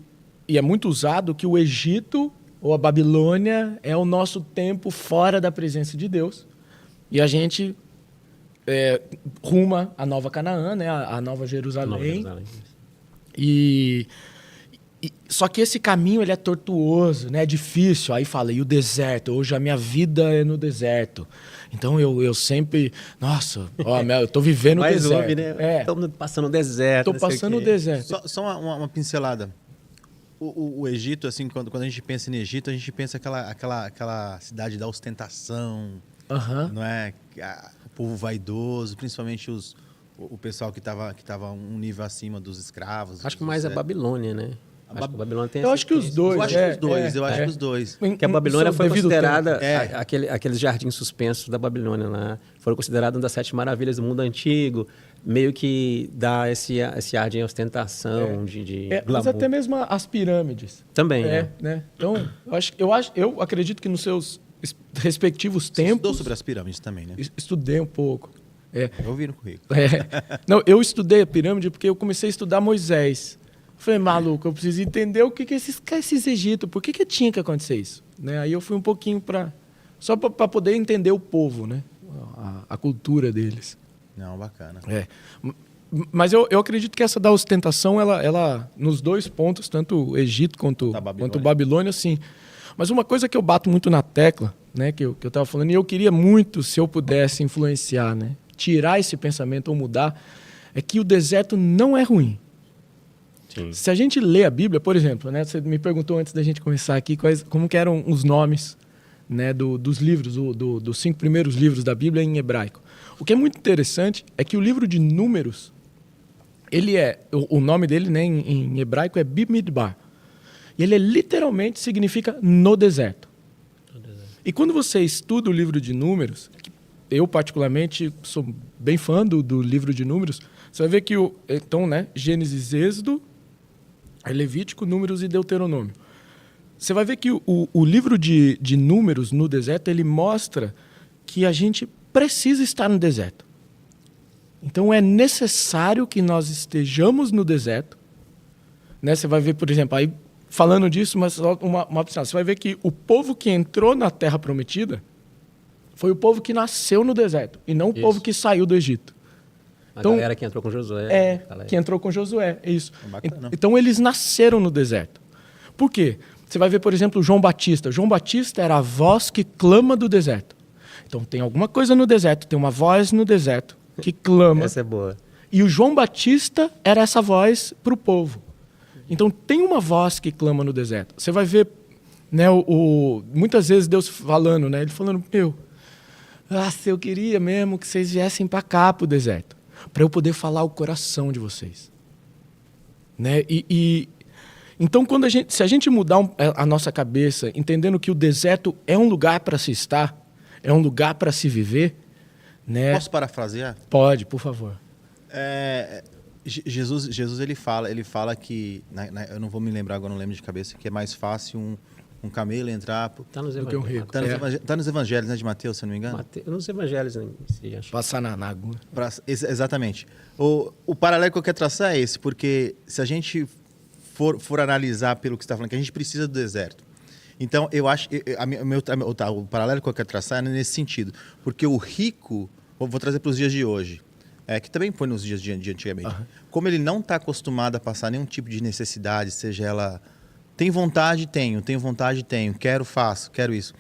Speaker 2: é muito usado que o Egito ou a Babilônia é o nosso tempo fora da presença de Deus. E a gente ruma a Nova Canaã, né? A Nova Jerusalém. Só que esse caminho ele é tortuoso, né? É difícil. Aí fala, e o deserto? Hoje a minha vida é no deserto. Então eu sempre... Nossa, eu estou vivendo o deserto.
Speaker 3: Ouve, né? Estou passando o deserto.
Speaker 2: Estou passando o deserto.
Speaker 1: Só uma pincelada. O Egito, assim, quando a gente pensa em Egito, a gente pensa aquela cidade da ostentação, não é? O povo vaidoso, principalmente o pessoal que estava um nível acima dos escravos.
Speaker 3: Acho que mais a Babilônia, né?
Speaker 2: Acho que a Babilônia tem eu acho que os dois.
Speaker 1: Eu acho que os dois.
Speaker 3: Porque a Babilônia foi considerada aqueles jardins suspensos da Babilônia lá. Foram considerados uma das 7 maravilhas do mundo antigo. Meio que dá esse ar de ostentação, de glamour.
Speaker 2: Mas até mesmo as pirâmides.
Speaker 3: Também,
Speaker 2: né? Então, eu acredito que nos seus respectivos tempos... Você
Speaker 1: estudou sobre as pirâmides também, né?
Speaker 2: Estudei um pouco.
Speaker 1: Eu vi no currículo.
Speaker 2: Não, eu estudei a pirâmide porque eu comecei a estudar Moisés. Falei, maluco, eu preciso entender o que esses Egito, por que tinha que acontecer isso? Né? Aí eu fui um pouquinho só para poder entender o povo, né? A cultura deles.
Speaker 1: Não, bacana.
Speaker 2: Mas eu acredito que essa da ostentação, ela nos dois pontos, tanto o Egito quanto Babilônia, sim. Mas uma coisa que eu bato muito na tecla, né, que eu estava falando, e eu queria muito, se eu pudesse influenciar, né, tirar esse pensamento ou mudar, é que o deserto não é ruim. Sim. Se a gente lê a Bíblia, por exemplo, né, você me perguntou antes da gente começar aqui como que eram os nomes, né, dos livros, dos 5 primeiros livros da Bíblia em hebraico. O que é muito interessante é que o livro de Números, o nome dele, né, em hebraico é Bimidbar. E ele literalmente significa no deserto. E quando você estuda o livro de Números, eu particularmente sou bem fã do livro de Números, você vai ver que Gênesis, Êxodo, Levítico, Números e Deuteronômio. Você vai ver que o livro de Números no deserto, ele mostra que a gente precisa estar no deserto. Então é necessário que nós estejamos no deserto. Né? Você vai ver, por exemplo, aí falando disso, mas uma opção. Você vai ver que o povo que entrou na Terra Prometida foi o povo que nasceu no deserto e não o povo que saiu do Egito.
Speaker 3: A galera que entrou com Josué.
Speaker 2: Que entrou com Josué, é isso. Então eles nasceram no deserto. Por quê? Você vai ver, por exemplo, João Batista. João Batista era a voz que clama do deserto. Então tem alguma coisa no deserto, tem uma voz no deserto que clama.
Speaker 3: Essa é boa.
Speaker 2: E o João Batista era essa voz para o povo. Então tem uma voz que clama no deserto. Você vai ver, né, muitas vezes Deus falando, né, ele falando, se eu queria mesmo que vocês viessem para cá, para o deserto, para eu poder falar o coração de vocês. Né? Então, se a gente mudar a nossa cabeça, entendendo que o deserto é um lugar para se estar, é um lugar para se viver... Né?
Speaker 1: Posso parafrasear?
Speaker 2: Pode, por favor.
Speaker 1: Jesus ele fala que, eu não vou me lembrar agora, não lembro de cabeça, que é mais fácil um camelo entrar...
Speaker 3: Está nos
Speaker 2: do que um rico.
Speaker 1: Tá nos evangelhos, né, de Mateus, se eu não me engano?
Speaker 3: Nos evangelhos, né? Acho.
Speaker 2: Passar na água.
Speaker 1: Exatamente. O paralelo que eu quero traçar é esse, porque se a gente for analisar pelo que você está falando, que a gente precisa do deserto. Então, eu acho... o paralelo que eu quero traçar é nesse sentido. Porque o rico... Vou trazer para os dias de hoje. Que também foi nos dias de antigamente. Uhum. Como ele não está acostumado a passar nenhum tipo de necessidade, seja ela... Tem vontade? Tenho. Tenho vontade? Tenho. Quero, faço. Quero isso.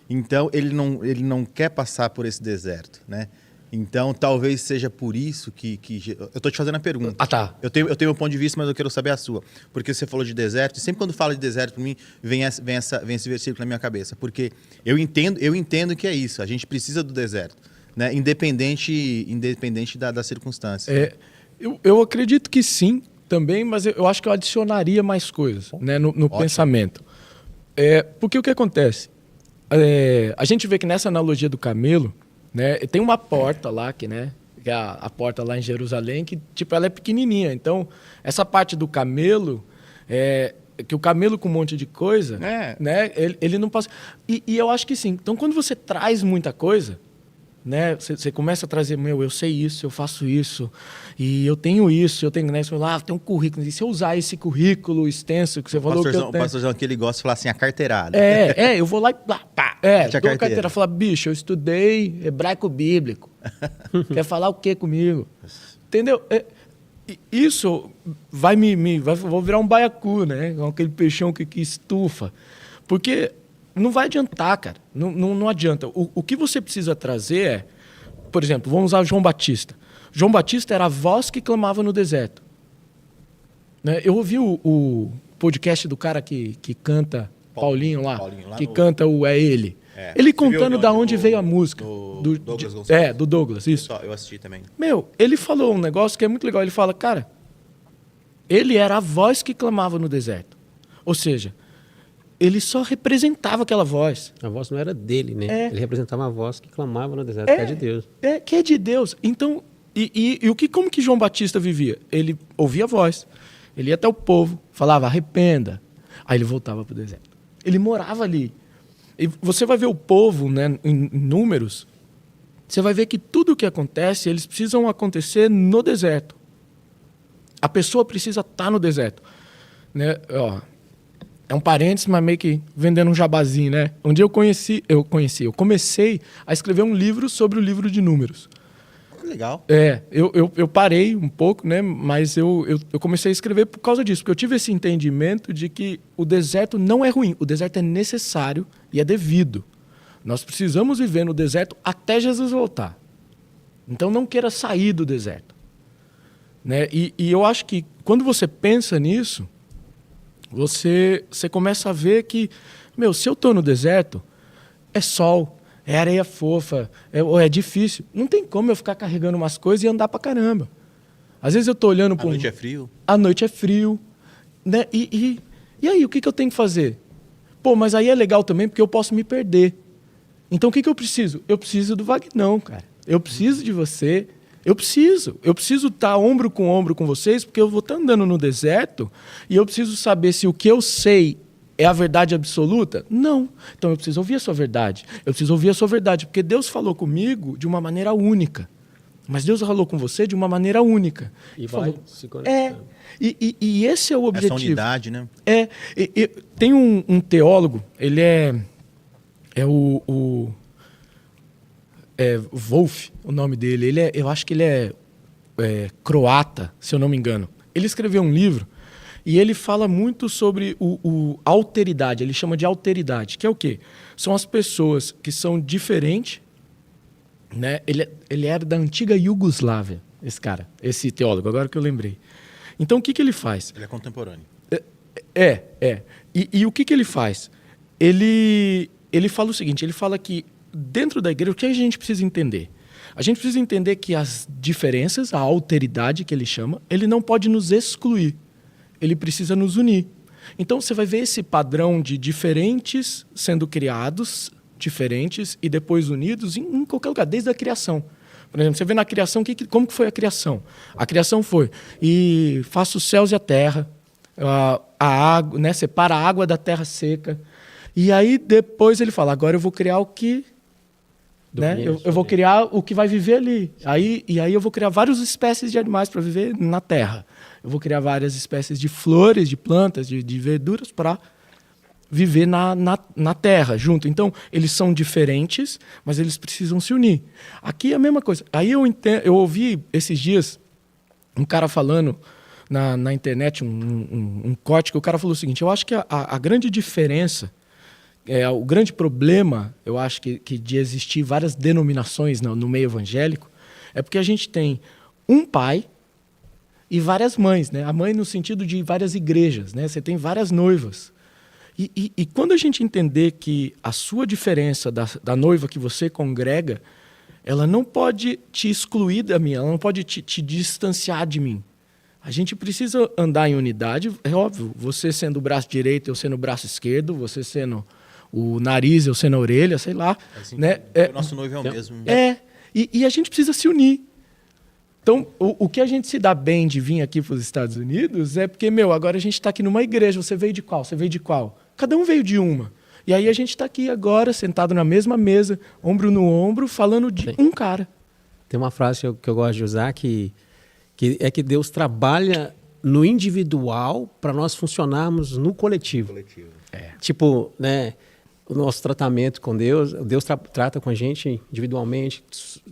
Speaker 1: Então, ele não quer passar por esse deserto, né? Então, talvez seja por isso que eu estou te fazendo a pergunta.
Speaker 2: Ah, tá.
Speaker 1: Eu tenho meu ponto de vista, mas eu quero saber a sua. Porque você falou de deserto, e sempre quando fala de deserto, para mim, vem esse versículo na minha cabeça. Porque eu entendo que é isso. A gente precisa do deserto, né? Independente da circunstância.
Speaker 2: Eu acredito que sim, também, mas eu acho que eu adicionaria mais coisas, né, no pensamento. Porque o que acontece? A gente vê que nessa analogia do camelo, né, tem uma porta lá, que é a porta lá em Jerusalém, que tipo, ela é pequenininha. Então, essa parte do camelo, que o camelo com um monte de coisa, né, ele não passa... E eu acho que sim. Então, quando você traz muita coisa, né, você começa a trazer, eu sei isso, eu faço isso, e eu tenho isso, eu tenho, né, você fala, tem um currículo, e se eu usar esse currículo extenso que você falou que eu tenho... O
Speaker 1: pastorzão que ele gosta de falar assim, a carteirada.
Speaker 2: Eu vou lá e pá, dou a carteira, fala, bicho, eu estudei hebraico bíblico, quer falar o quê comigo? Entendeu? Isso vou virar um baiacu, né, com aquele peixão que estufa, porque... Não vai adiantar, cara. Não adianta. O que você precisa trazer por exemplo, vamos usar João Batista. João Batista era a voz que clamava no deserto. Né? Eu ouvi o podcast do cara que canta, Paulinho lá que canta o É Ele. Ele contando da onde veio a música.
Speaker 1: Do Douglas Gonçalves.
Speaker 2: Do Douglas, isso.
Speaker 1: Eu assisti também.
Speaker 2: Ele falou um negócio que é muito legal. Ele fala, cara, ele era a voz que clamava no deserto. Ou seja, ele só representava aquela voz.
Speaker 3: A voz não era dele, né? Ele representava a voz que clamava no deserto, que é de Deus.
Speaker 2: Que é de Deus. Então, como que João Batista vivia? Ele ouvia a voz, ele ia até o povo, falava, arrependa. Aí ele voltava para o deserto. Ele morava ali. E você vai ver o povo, né, em números, você vai ver que tudo o que acontece, eles precisam acontecer no deserto. A pessoa precisa estar no deserto. Né? É um parênteses, mas meio que vendendo um jabazinho, né? Um dia eu comecei a escrever um livro sobre o livro de números.
Speaker 1: Legal.
Speaker 2: Eu parei um pouco, né? Mas eu comecei a escrever por causa disso, porque eu tive esse entendimento de que o deserto não é ruim, o deserto é necessário e é devido. Nós precisamos viver no deserto até Jesus voltar. Então não queira sair do deserto. Né? E eu acho que quando você pensa nisso, você começa a ver que, se eu estou no deserto, é sol, é areia fofa, é difícil. Não tem como eu ficar carregando umas coisas e andar pra caramba. Às vezes eu estou olhando para...
Speaker 1: A noite é frio?
Speaker 2: A noite é frio. Né? E aí, o que eu tenho que fazer? Mas aí é legal também porque eu posso me perder. Então o que eu preciso? Eu preciso do Vagnão, cara. Eu preciso de você... Eu preciso estar ombro com vocês, porque eu vou estar andando no deserto e eu preciso saber se o que eu sei é a verdade absoluta. Não. Então eu preciso ouvir a sua verdade. Eu preciso ouvir a sua verdade, porque Deus falou comigo de uma maneira única. Mas Deus falou com você de uma maneira única.
Speaker 3: E vai se conectando.
Speaker 2: E esse é o objetivo.
Speaker 1: Essa unidade, né?
Speaker 2: Tem um teólogo, ele é o Wolff, o nome dele. Eu acho que ele é croata, se eu não me engano. Ele escreveu um livro e ele fala muito sobre a alteridade. Ele chama de alteridade, que é o quê? São as pessoas que são diferentes. Né? Ele era da antiga Iugoslávia, esse teólogo, agora que eu lembrei. Então, o que ele faz?
Speaker 1: Ele é contemporâneo.
Speaker 2: E o que ele faz? Ele fala o seguinte, ele fala que dentro da igreja, o que a gente precisa entender? A gente precisa entender que as diferenças, a alteridade que ele chama, ele não pode nos excluir. Ele precisa nos unir. Então, você vai ver esse padrão de diferentes sendo criados, diferentes e depois unidos em qualquer lugar, desde a criação. Por exemplo, você vê na criação, como que foi a criação? A criação foi, e faça os céus e a terra, a água, né, separa a água da terra seca. E aí depois ele fala, agora eu vou criar o que... Né? Eu vou criar o que vai viver ali. E aí eu vou criar várias espécies de animais para viver na terra. Eu vou criar várias espécies de flores, de plantas, de verduras para viver na terra junto. Então, eles são diferentes, mas eles precisam se unir. Aqui é a mesma coisa. Aí eu ouvi esses dias um cara falando na internet, um corte, que o cara falou o seguinte, eu acho que a grande diferença, o grande problema, eu acho que de existir várias denominações no meio evangélico, é porque a gente tem um pai e várias mães, né? A mãe no sentido de várias igrejas, né? Você tem várias noivas. E quando a gente entender que a sua diferença da noiva que você congrega, ela não pode te excluir da minha, ela não pode te distanciar de mim. A gente precisa andar em unidade, é óbvio, você sendo o braço direito, eu sendo o braço esquerdo, você sendo o nariz, eu sendo a orelha, sei lá.
Speaker 1: Assim,
Speaker 2: né?
Speaker 1: O nosso noivo é o mesmo.
Speaker 2: E a gente precisa se unir. Então, o que a gente se dá bem de vir aqui para os Estados Unidos é porque, agora a gente está aqui numa igreja, você veio de qual? Você veio de qual? Cada um veio de uma. E aí a gente está aqui agora, sentado na mesma mesa, ombro no ombro, falando de um cara.
Speaker 3: Tem uma frase que eu gosto de usar que é que Deus trabalha no individual para nós funcionarmos no coletivo. Tipo, né, o nosso tratamento com Deus trata com a gente individualmente.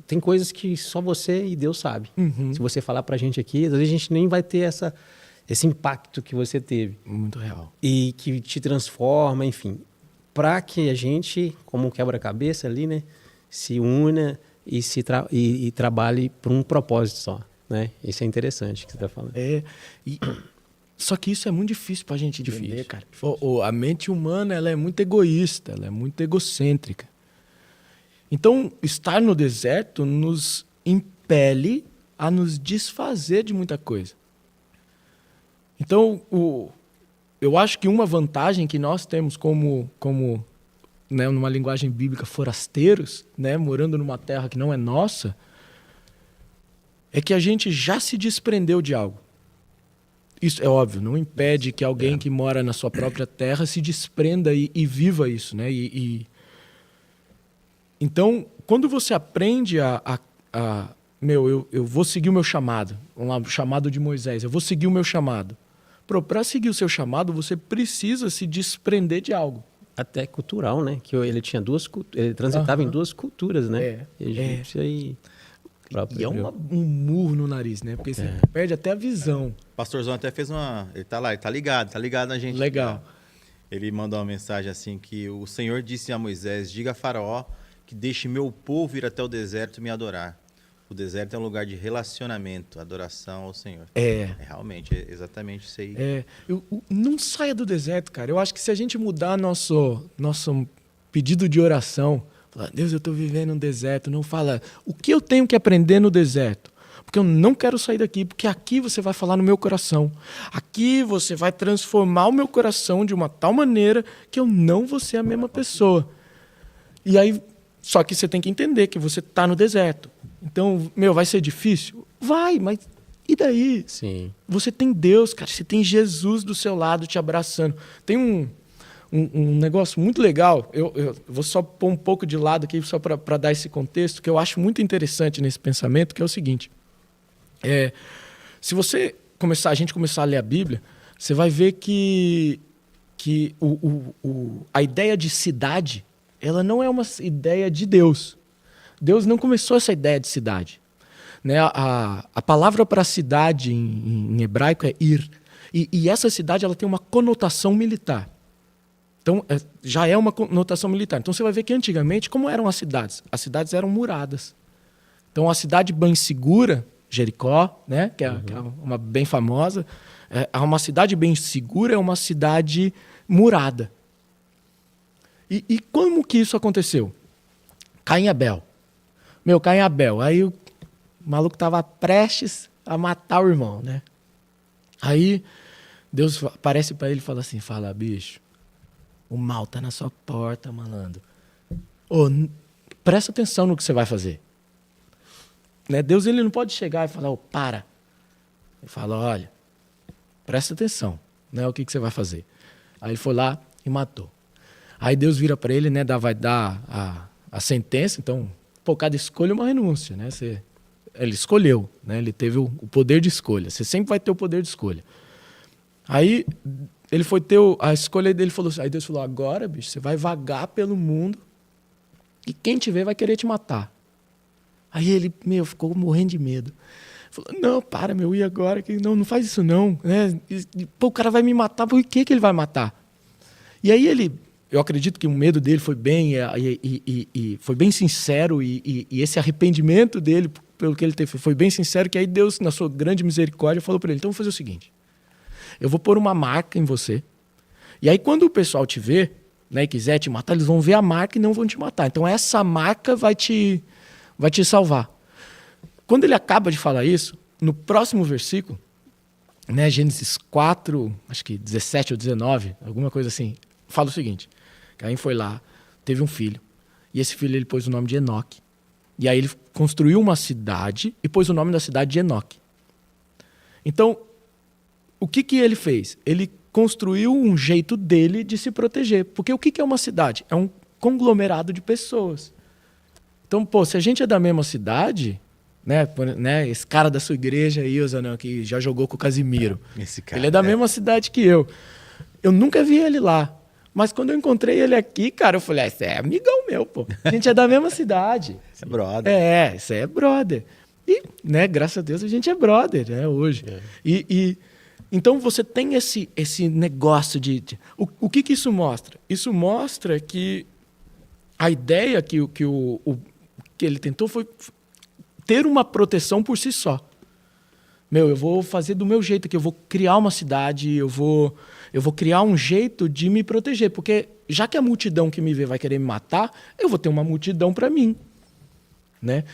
Speaker 3: Tem coisas que só você e Deus sabe. Se você falar para a gente aqui, às vezes a gente nem vai ter esse impacto que você teve.
Speaker 2: Muito real.
Speaker 3: E que te transforma, enfim. Para que a gente, como um quebra-cabeça ali, né, se una e trabalhe por um propósito só. Né? Isso é interessante que você está falando.
Speaker 2: Só que isso é muito difícil para a gente entender, cara. A mente humana ela é muito egoísta, ela é muito egocêntrica. Então, estar no deserto nos impele a nos desfazer de muita coisa. Então, eu acho que uma vantagem que nós temos como né, numa linguagem bíblica, forasteiros, né, morando numa terra que não é nossa, é que a gente já se desprendeu de algo. Isso é óbvio, não impede que alguém que mora na sua própria terra se desprenda e viva isso, né? Então, quando você aprende eu vou seguir o meu chamado, vamos lá, o chamado de Moisés, eu vou seguir o meu chamado. Para seguir o seu chamado, você precisa se desprender de algo.
Speaker 3: Até cultural, né? Que ele tinha ele transitava em duas culturas, né? Egípcia e
Speaker 2: um murro no nariz, né? Porque você perde até a visão.
Speaker 1: O pastorzão até fez ele tá lá, ele tá ligado na gente.
Speaker 2: Legal.
Speaker 1: Ele mandou uma mensagem assim que o Senhor disse a Moisés, diga a Faraó que deixe meu povo ir até o deserto me adorar. O deserto é um lugar de relacionamento, adoração ao Senhor. Realmente, é exatamente isso aí.
Speaker 2: Não saia do deserto, cara. Eu acho que se a gente mudar nosso pedido de oração, falar, Deus, eu estou vivendo um deserto, não fala, o que eu tenho que aprender no deserto? Porque eu não quero sair daqui, porque aqui você vai falar no meu coração. Aqui você vai transformar o meu coração de uma tal maneira que eu não vou ser a mesma pessoa. E aí, só que você tem que entender que você está no deserto. Então, vai ser difícil? Vai, mas e daí?
Speaker 3: Sim.
Speaker 2: Você tem Deus, cara. Você tem Jesus do seu lado te abraçando. Tem um negócio muito legal. Eu vou só pôr um pouco de lado aqui, só para dar esse contexto, que eu acho muito interessante nesse pensamento, que é o seguinte. Se a gente começar a ler a Bíblia, você vai ver que a ideia de cidade, ela não é uma ideia de Deus. Deus não começou essa ideia de cidade. Né? A palavra para cidade em hebraico é ir. E essa cidade ela tem uma conotação militar. Então, já é uma conotação militar. Então, você vai ver que antigamente, como eram as cidades? As cidades eram muradas. Então, a cidade bem segura, Jericó, né? que é uma bem famosa, uma cidade bem segura é uma cidade murada. E como que isso aconteceu? Caim e Abel. Caim e Abel. Aí o maluco estava prestes a matar o irmão, né? Aí Deus aparece para ele e fala assim, bicho, o mal tá na sua porta, malandro. Presta atenção no que você vai fazer. né, Deus ele não pode chegar e falar, para. Ele fala, olha, presta atenção, né, o que você vai fazer. Aí ele foi lá e matou. Aí Deus vira para ele, né, vai dar a sentença, então, cada escolha é uma renúncia, né? Ele escolheu, né? Ele teve o poder de escolha. Você sempre vai ter o poder de escolha. Aí ele foi ter a escolha dele, aí Deus falou, agora, bicho, você vai vagar pelo mundo e quem te vê vai querer te matar. Aí ele, ficou morrendo de medo. Falou, não, e agora? Não faz isso não. Né? O cara vai me matar, por que ele vai matar? E aí eu acredito que o medo dele foi bem, foi bem sincero e esse arrependimento dele pelo que ele teve foi bem sincero, que aí Deus, na sua grande misericórdia, falou para ele, então vou fazer o seguinte, eu vou pôr uma marca em você, e aí quando o pessoal te ver, né, e quiser te matar, eles vão ver a marca e não vão te matar. Então essa marca vai te salvar. Quando ele acaba de falar isso, no próximo versículo, né, Gênesis 4, acho que 17 ou 19, alguma coisa assim, fala o seguinte, Caim foi lá, teve um filho, e esse filho ele pôs o nome de Enoque. E aí ele construiu uma cidade e pôs o nome da cidade de Enoque. Então, o que ele fez? Ele construiu um jeito dele de se proteger. Porque o que é uma cidade? É um conglomerado de pessoas. Então, se a gente é da mesma cidade, né, esse cara da sua igreja aí, que já jogou com o Casimiro,
Speaker 1: esse cara,
Speaker 2: ele é da mesma cidade que eu. Eu nunca vi ele lá. Mas quando eu encontrei ele aqui, cara, eu falei, esse é amigão meu, pô. A gente é da mesma cidade.
Speaker 1: Isso é brother.
Speaker 2: Isso é brother. E, né, graças a Deus, a gente é brother, né, hoje. Então, você tem esse negócio o que isso mostra? Isso mostra que a ideia que ele tentou foi ter uma proteção por si só. Eu vou fazer do meu jeito aqui, eu vou criar uma cidade, eu vou criar um jeito de me proteger, porque já que a multidão que me vê vai querer me matar, eu vou ter uma multidão para mim, né?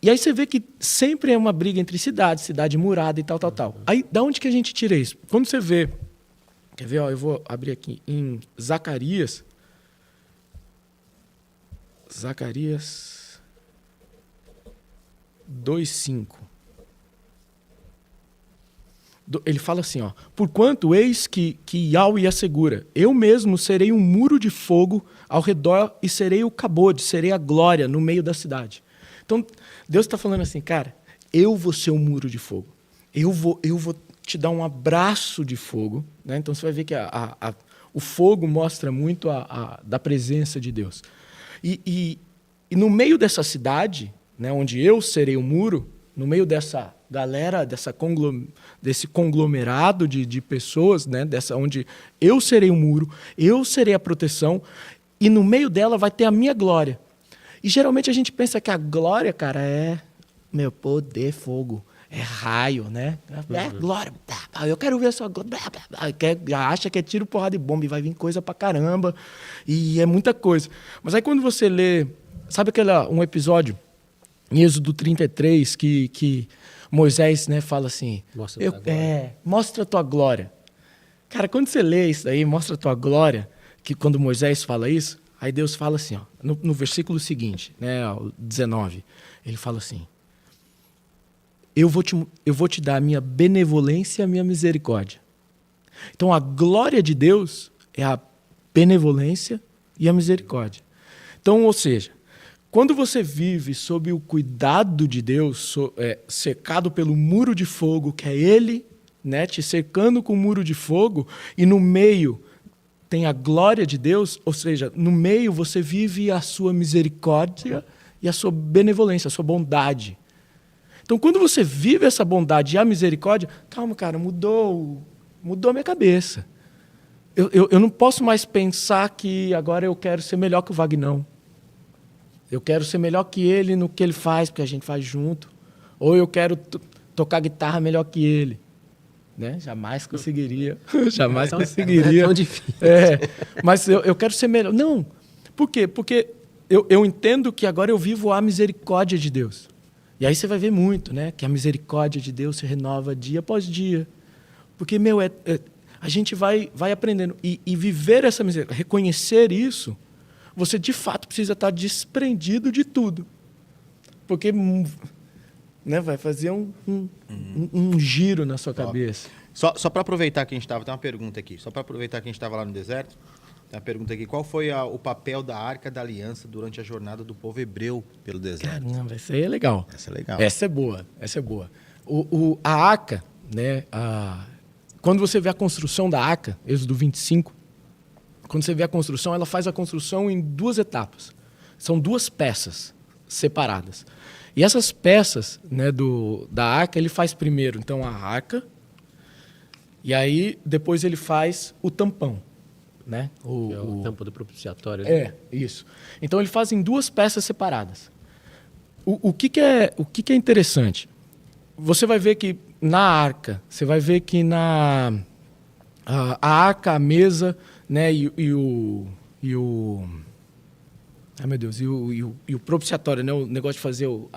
Speaker 2: E aí você vê que sempre é uma briga entre cidade murada e tal. Aí, da onde que a gente tira isso? Quando você vê, quer ver? Eu vou abrir aqui em Zacarias 2:5. Ele fala assim, porquanto eis que Yahweh assegura, eu mesmo serei um muro de fogo ao redor e serei o cabode, serei a glória no meio da cidade. Então, Deus está falando assim, cara, eu vou ser um muro de fogo, eu vou te dar um abraço de fogo, né? Então você vai ver que o fogo mostra muito da presença de Deus. E no meio dessa cidade, né, onde eu serei o muro, no meio dessa galera, desse conglomerado de pessoas, né, onde eu serei o muro, eu serei a proteção, e no meio dela vai ter a minha glória. E geralmente a gente pensa que a glória, cara, é poder, fogo, é raio, né? É glória, eu quero ver sua glória, acha que é tiro, porrada e bomba, e vai vir coisa pra caramba, e é muita coisa. Mas aí quando você lê, sabe um episódio em Êxodo 33, que Moisés, né, fala assim, mostra a tua glória. Cara, quando você lê isso aí, mostra a tua glória, que quando Moisés fala isso, aí Deus fala assim, no versículo seguinte, né, o 19, ele fala assim, eu vou te dar a minha benevolência e a minha misericórdia. Então a glória de Deus é a benevolência e a misericórdia. Então, ou seja, quando você vive sob o cuidado de Deus, cercado pelo muro de fogo, que é Ele, né, te cercando com o muro de fogo, e no meio tem a glória de Deus, ou seja, no meio você vive a sua misericórdia e a sua benevolência, a sua bondade. Então, quando você vive essa bondade e a misericórdia, calma, cara, mudou a minha cabeça. Eu não posso mais pensar que agora eu quero ser melhor que o Vagnão. Eu quero ser melhor que ele no que ele faz, porque a gente faz junto. Ou eu quero tocar guitarra melhor que ele. Né? Jamais conseguiria. Jamais conseguiria.
Speaker 3: É tão difícil.
Speaker 2: Mas eu quero ser melhor. Não. Por quê? Porque eu entendo que agora eu vivo a misericórdia de Deus. E aí você vai ver muito, né? Que a misericórdia de Deus se renova dia após dia. Porque, a gente vai aprendendo. E viver essa misericórdia, reconhecer isso, você de fato precisa estar desprendido de tudo. Porque né? Vai fazer um giro na sua cabeça.
Speaker 1: Só para aproveitar que a gente estava, tem uma pergunta aqui. Só para aproveitar que a gente estava lá no deserto, tem uma pergunta aqui. Qual foi o papel da Arca da Aliança durante a jornada do povo hebreu pelo deserto?
Speaker 2: Caramba, essa aí é legal.
Speaker 1: Essa é legal.
Speaker 2: Essa é boa, essa é boa. A Arca, né? Quando você vê a construção da Arca, Êxodo 25, quando você vê a construção, ela faz a construção em 2 etapas. São 2 peças separadas. E essas peças, né, da Arca, ele faz primeiro, então, a Arca, e aí depois ele faz o tampão, né?
Speaker 3: O tampo do propiciatório.
Speaker 2: É, isso. Então ele faz em 2 peças separadas. O que é interessante? Você vai ver que na Arca, você vai ver que a Arca, a mesa, né, e o ai, meu Deus, e o propiciatório, né, o negócio de fazer o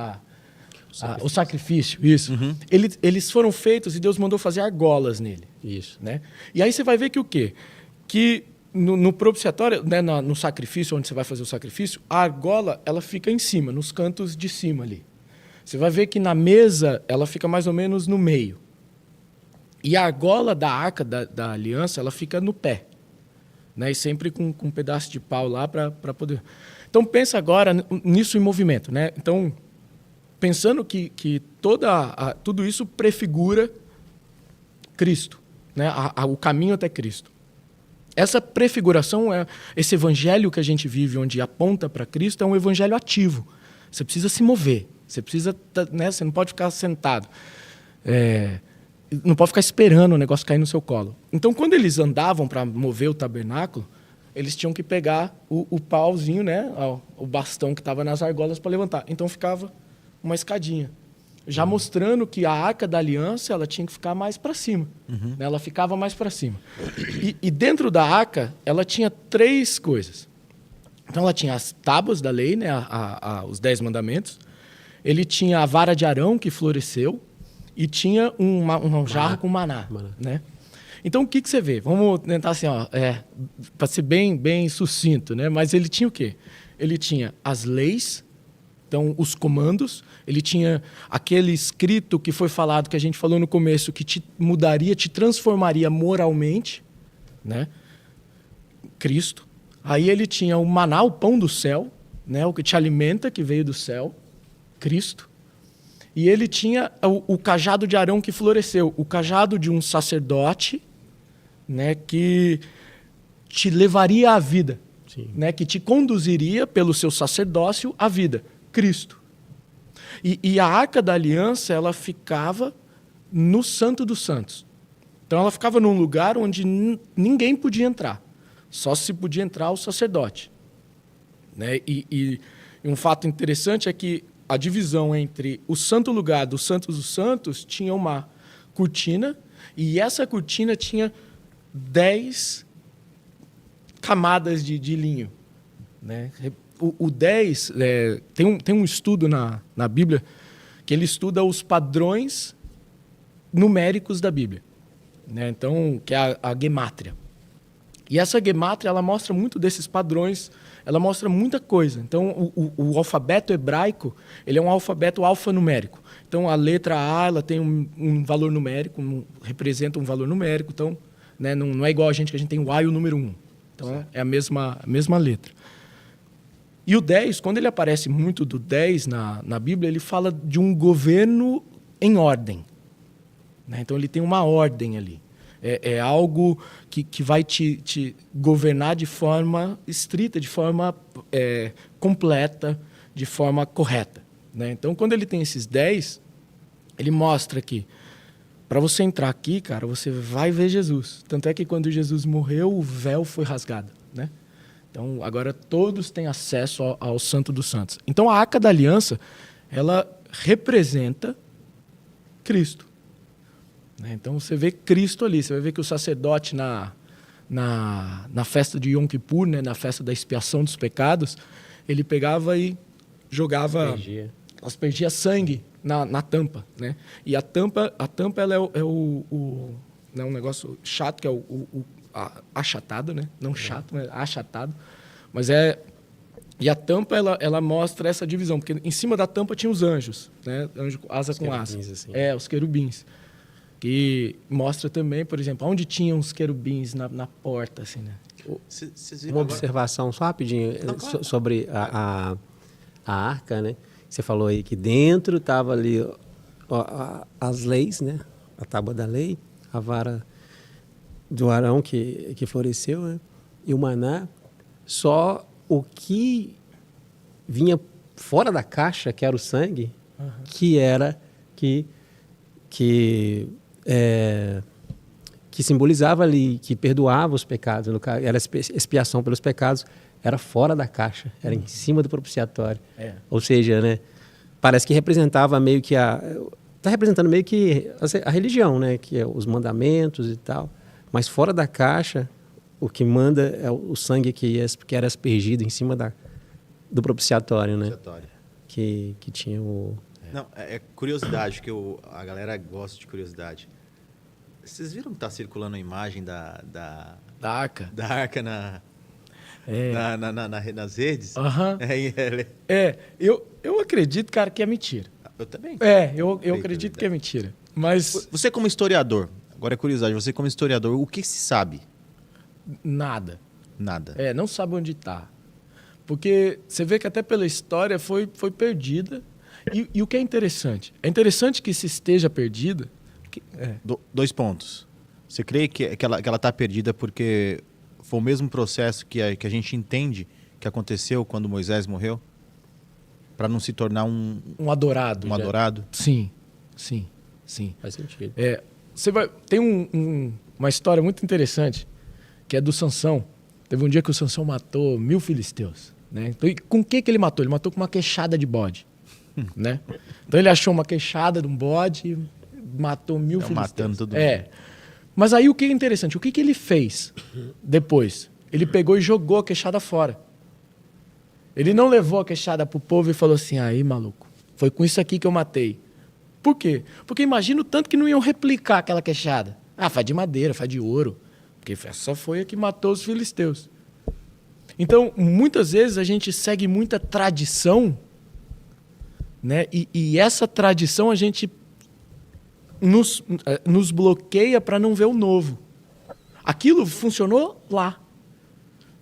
Speaker 2: sacrifício, isso.
Speaker 1: Uhum.
Speaker 2: Eles foram feitos e Deus mandou fazer argolas nele.
Speaker 3: Isso.
Speaker 2: Né? E aí você vai ver que o quê? Que no propiciatório, né, no sacrifício, onde você vai fazer o sacrifício, a argola ela fica em cima, nos cantos de cima ali. Você vai ver que na mesa ela fica mais ou menos no meio. E a argola da Arca da Aliança ela fica no pé. Né? E sempre com um pedaço de pau lá para poder... Então pensa agora nisso em movimento. Né? Então, pensando que tudo isso prefigura Cristo, né? O caminho até Cristo. Essa prefiguração, esse evangelho que a gente vive, onde aponta para Cristo, é um evangelho ativo. Você precisa se mover, você precisa, né? Você não pode ficar sentado, não pode ficar esperando o negócio cair no seu colo. Então, quando eles andavam para mover o tabernáculo, eles tinham que pegar o pauzinho, né? O bastão que estava nas argolas para levantar. Então ficava uma escadinha, já mostrando que a Arca da Aliança ela tinha que ficar mais para cima. Né? Ela ficava mais para cima. E dentro da Arca, ela tinha 3 coisas. Então, ela tinha as tábuas da lei, né? Os 10 mandamentos. Ele tinha a vara de Arão, que floresceu. E tinha um jarro com maná. Né? Então, o que você vê? Vamos tentar assim, para ser bem sucinto. Né? Mas ele tinha o quê? Ele tinha as leis, então, os comandos, ele tinha aquele escrito que foi falado, que a gente falou no começo, que te mudaria, te transformaria moralmente, né? Cristo. Aí ele tinha o maná, o pão do céu, né? O que te alimenta, que veio do céu, Cristo. E ele tinha o cajado de Arão que floresceu, o cajado de um sacerdote, né? Que te levaria à vida, né? Que te conduziria pelo seu sacerdócio à vida. Cristo. E a Arca da Aliança, ela ficava no Santo dos Santos. Então, ela ficava num lugar onde ninguém podia entrar. Só se podia entrar o sacerdote. Né? E um fato interessante é que a divisão entre o santo lugar do Santo dos Santos tinha uma cortina, e essa cortina tinha 10 camadas de linho. Né? O 10, tem um estudo na Bíblia que ele estuda os padrões numéricos da Bíblia. Né? Então, que é a gemátria. E essa gemátria, ela mostra muito desses padrões, ela mostra muita coisa. Então, o alfabeto hebraico, ele é um alfabeto alfanumérico. Então, a letra A, ela tem um valor numérico, representa um valor numérico. Então, né, não é igual a gente, que a gente tem o A e o número 1. Então, é a mesma letra. E o 10, quando ele aparece muito do 10 na Bíblia, ele fala de um governo em ordem. Né? Então, ele tem uma ordem ali. É algo que vai te governar de forma estrita, de forma completa, de forma correta. Né? Então, quando ele tem esses 10, ele mostra que para você entrar aqui, cara, você vai ver Jesus. Tanto é que quando Jesus morreu, o véu foi rasgado. Né? Então, agora todos têm acesso ao Santo dos Santos. Então, a Arca da Aliança, ela representa Cristo. Então, você vê Cristo ali. Você vai ver que o sacerdote na festa de Yom Kippur, né, na festa da expiação dos pecados, ele pegava e jogava, aspergia sangue na tampa. Né? E a tampa ela é um negócio chato, que é achatado, né? Não chato, mas achatado. Mas E a tampa, ela mostra essa divisão, porque em cima da tampa tinha os anjos, né? Anjo, asa com asa.
Speaker 3: Assim.
Speaker 2: Os querubins. Que mostra também, por exemplo, onde tinham os querubins na porta, assim, né?
Speaker 3: Uma observação só rapidinho sobre a arca, né? Você falou aí que dentro estava ali as leis, né? A tábua da lei, a vara do Arão que floresceu, né? E o maná. Só o que vinha fora da caixa, que era o sangue, que era que simbolizava ali, que perdoava os pecados, no caso, era expiação pelos pecados, era fora da caixa, era em cima do propiciatório. Ou seja, né, parece que representava meio que está representando meio que a religião, né, que é os mandamentos e tal, mas fora da caixa, o que manda é o sangue que era aspergido em cima do propiciatório, né? Que tinha o...
Speaker 1: Não, é curiosidade, que a galera gosta de curiosidade. Vocês viram que está circulando a imagem da
Speaker 2: arca?
Speaker 1: Da arca nas redes?
Speaker 2: Eu acredito, cara, que é mentira.
Speaker 1: Eu também.
Speaker 2: Eu acredito que é mentira. Mas...
Speaker 1: Você como historiador, agora é curiosidade, você como historiador, o que se sabe?
Speaker 2: Nada.
Speaker 1: Nada.
Speaker 2: Não sabe onde está. Porque você vê que até pela história foi perdida. E o que é interessante? É interessante que se esteja perdida.
Speaker 1: Dois pontos. Você crê que ela está perdida porque foi o mesmo processo que a gente entende que aconteceu quando Moisés morreu? Para não se tornar um
Speaker 2: adorado.
Speaker 1: Um adorado?
Speaker 2: Sim.
Speaker 3: Faz sentido.
Speaker 2: Tem uma história muito interessante, que é do Sansão. Teve um dia que o Sansão matou 1000 filisteus. Né? Então, com o que ele matou? Ele matou com uma queixada de bode. Né? Então ele achou uma queixada de um bode e matou 1000 filisteus.
Speaker 1: Matando todo mundo.
Speaker 2: Mas aí o que é interessante? O que ele fez depois? Ele pegou e jogou a queixada fora. Ele não levou a queixada para o povo e falou assim, aí maluco, foi com isso aqui que eu matei. Por quê? Porque imagina o tanto que não iam replicar aquela queixada. Faz de madeira, faz de ouro. Porque só foi a que matou os filisteus. Então, muitas vezes a gente segue muita tradição, né? E essa tradição a gente nos bloqueia para não ver o novo. Aquilo funcionou lá.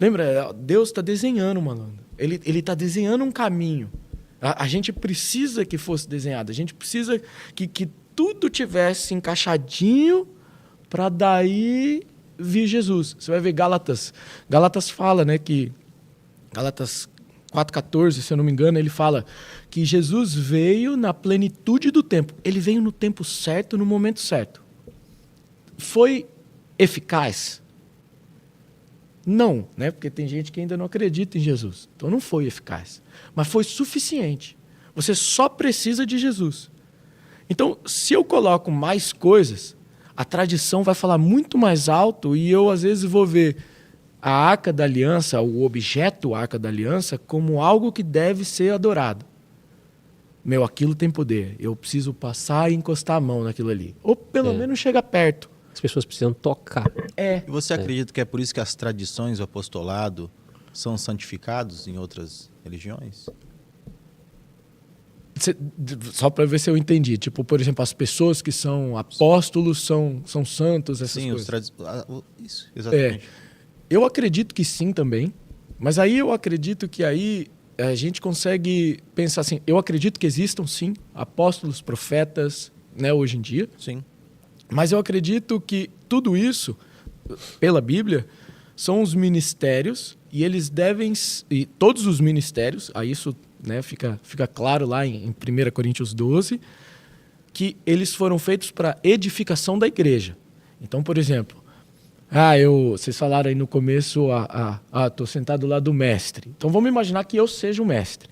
Speaker 2: Lembra? Deus está desenhando, malandro. Ele está desenhando um caminho. A gente precisa que fosse desenhado. A gente precisa que tudo tivesse encaixadinho para daí vir Jesus. Você vai ver Gálatas. Gálatas fala, né, que... Gálatas 4,14, se eu não me engano, ele fala que Jesus veio na plenitude do tempo. Ele veio no tempo certo, no momento certo. Foi eficaz? Não, né? Porque tem gente que ainda não acredita em Jesus. Então não foi eficaz. Mas foi suficiente. Você só precisa de Jesus. Então, se eu coloco mais coisas, a tradição vai falar muito mais alto e eu, às vezes, vou ver a Arca da Aliança, o objeto Arca da Aliança, como algo que deve ser adorado. Aquilo tem poder. Eu preciso passar e encostar a mão naquilo ali. Ou pelo menos chegar perto.
Speaker 3: As pessoas precisam tocar.
Speaker 1: E você acredita que é por isso que as tradições, o apostolado, são santificados em outras religiões?
Speaker 2: Só para ver se eu entendi. Tipo, por exemplo, as pessoas que são apóstolos são santos, essas coisas.
Speaker 1: Isso, exatamente.
Speaker 2: Eu acredito que sim também, mas aí eu acredito que aí a gente consegue pensar assim, eu acredito que existam sim apóstolos, profetas, né, hoje em dia.
Speaker 1: Sim.
Speaker 2: Mas eu acredito que tudo isso, pela Bíblia, são os ministérios e eles devem... E todos os ministérios, aí isso, né, fica claro lá em 1 Coríntios 12, que eles foram feitos para edificação da igreja. Então, por exemplo, vocês falaram aí no começo, estou sentado lá do mestre. Então vamos imaginar que eu seja o mestre.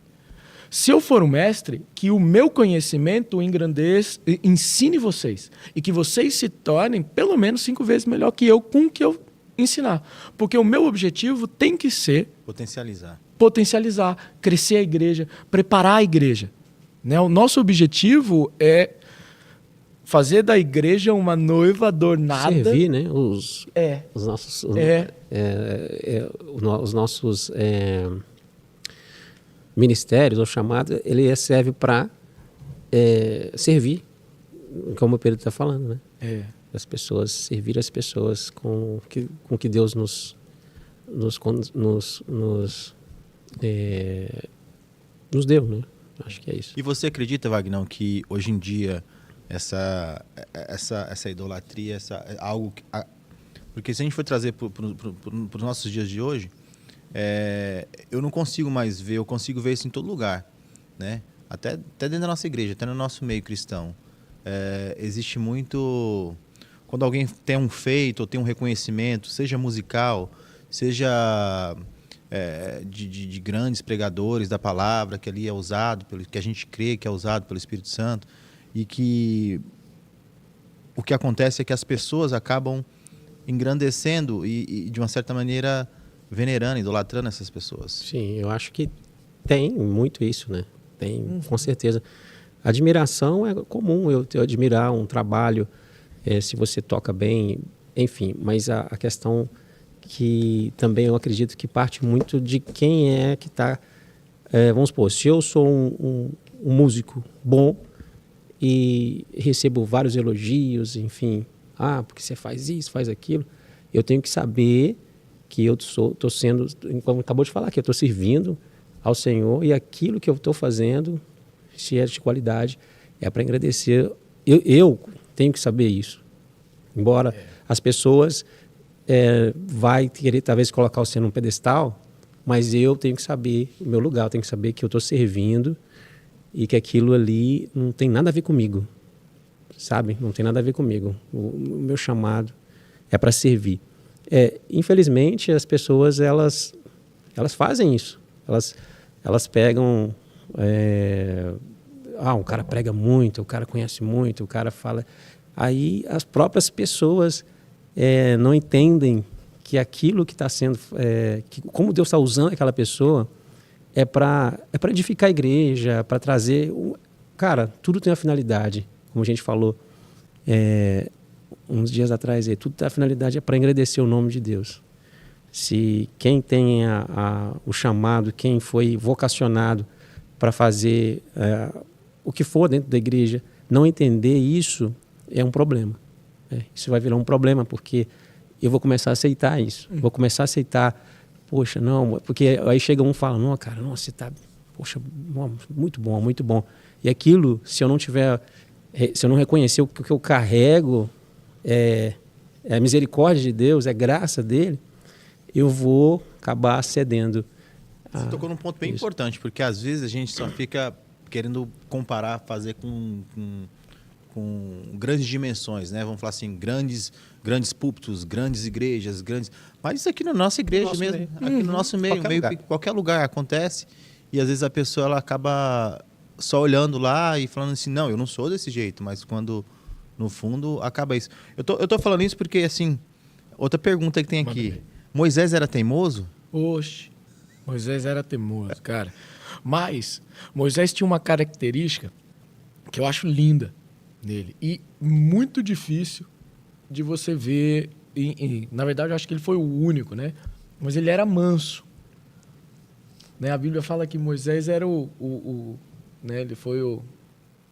Speaker 2: Se eu for um mestre, que o meu conhecimento engrandeça, ensine vocês. E que vocês se tornem pelo menos 5 vezes melhor que eu com o que eu ensinar. Porque o meu objetivo tem que ser... Potencializar, crescer a igreja, preparar a igreja. Né? O nosso objetivo é fazer da igreja uma noiva adornada.
Speaker 3: Servir, né? Os nossos... Os nossos ministérios ou chamados, ele serve para servir, como o Pedro está falando, né? As pessoas, servir as pessoas com que Deus nos deu, né? Acho que é isso.
Speaker 1: E você acredita, Wagnão, que hoje em dia essa idolatria, algo porque se a gente for trazer para os nossos dias de hoje, eu não consigo mais ver, eu consigo ver isso em todo lugar, né? Até dentro da nossa igreja, até no nosso meio cristão. Existe muito... Quando alguém tem um feito ou tem um reconhecimento, seja musical, seja de grandes pregadores da palavra, que ali é usado, que a gente crê que é usado pelo Espírito Santo, e que o que acontece é que as pessoas acabam engrandecendo e de uma certa maneira, venerando, idolatrando essas pessoas.
Speaker 3: Sim, eu acho que tem muito isso, né? Tem, com certeza. Admiração é comum, eu admirar um trabalho, se você toca bem, enfim. Mas a questão que também eu acredito que parte muito de quem é que está... vamos supor, se eu sou um músico bom e recebo vários elogios, enfim, porque você faz isso, faz aquilo, eu tenho que saber que eu estou sendo, como acabou de falar, que eu estou servindo ao Senhor, e aquilo que eu estou fazendo, se é de qualidade, é para agradecer. Eu tenho que saber isso. Embora as pessoas vai querer talvez colocar você num pedestal, mas eu tenho que saber o meu lugar, eu tenho que saber que eu estou servindo e que aquilo ali não tem nada a ver comigo, sabe? Não tem nada a ver comigo. O meu chamado é para servir. Infelizmente, as pessoas, elas fazem isso. Elas pegam... o cara prega muito, o cara conhece muito, o cara fala... Aí as próprias pessoas não entendem que aquilo que está sendo... como Deus está usando aquela pessoa é para edificar a igreja, para trazer... Cara, tudo tem uma finalidade, como a gente falou uns dias atrás. Tudo tem a finalidade para engrandecer o nome de Deus. Se quem tem o chamado, quem foi vocacionado para fazer o que for dentro da igreja, não entender isso, é um problema. Isso vai virar um problema, porque eu vou começar a aceitar isso. Vou começar a aceitar, poxa, não, porque aí chega um e fala, não, cara, nossa, você está, poxa, muito bom, muito bom. E aquilo, se eu não reconhecer o que eu carrego, é a misericórdia de Deus, é graça dele, eu vou acabar cedendo.
Speaker 1: Você tocou num ponto bem importante, porque às vezes a gente só fica querendo comparar, fazer com grandes dimensões, né? Vamos falar assim, grandes púlpitos, grandes igrejas, mas isso aqui na nossa igreja mesmo, meio. Aqui no nosso meio, qualquer lugar acontece, e às vezes a pessoa ela acaba só olhando lá e falando assim, não, eu não sou desse jeito, mas quando no fundo acaba isso. Eu tô falando isso porque, assim, outra pergunta que tem aqui, Moisés era teimoso?
Speaker 2: Oxe, Moisés era teimoso, cara. Mas Moisés tinha uma característica que eu acho linda nele e muito difícil de você ver. Na verdade, eu acho que ele foi o único, né? Mas ele era manso. Né? A Bíblia fala que Moisés era né? Ele foi o...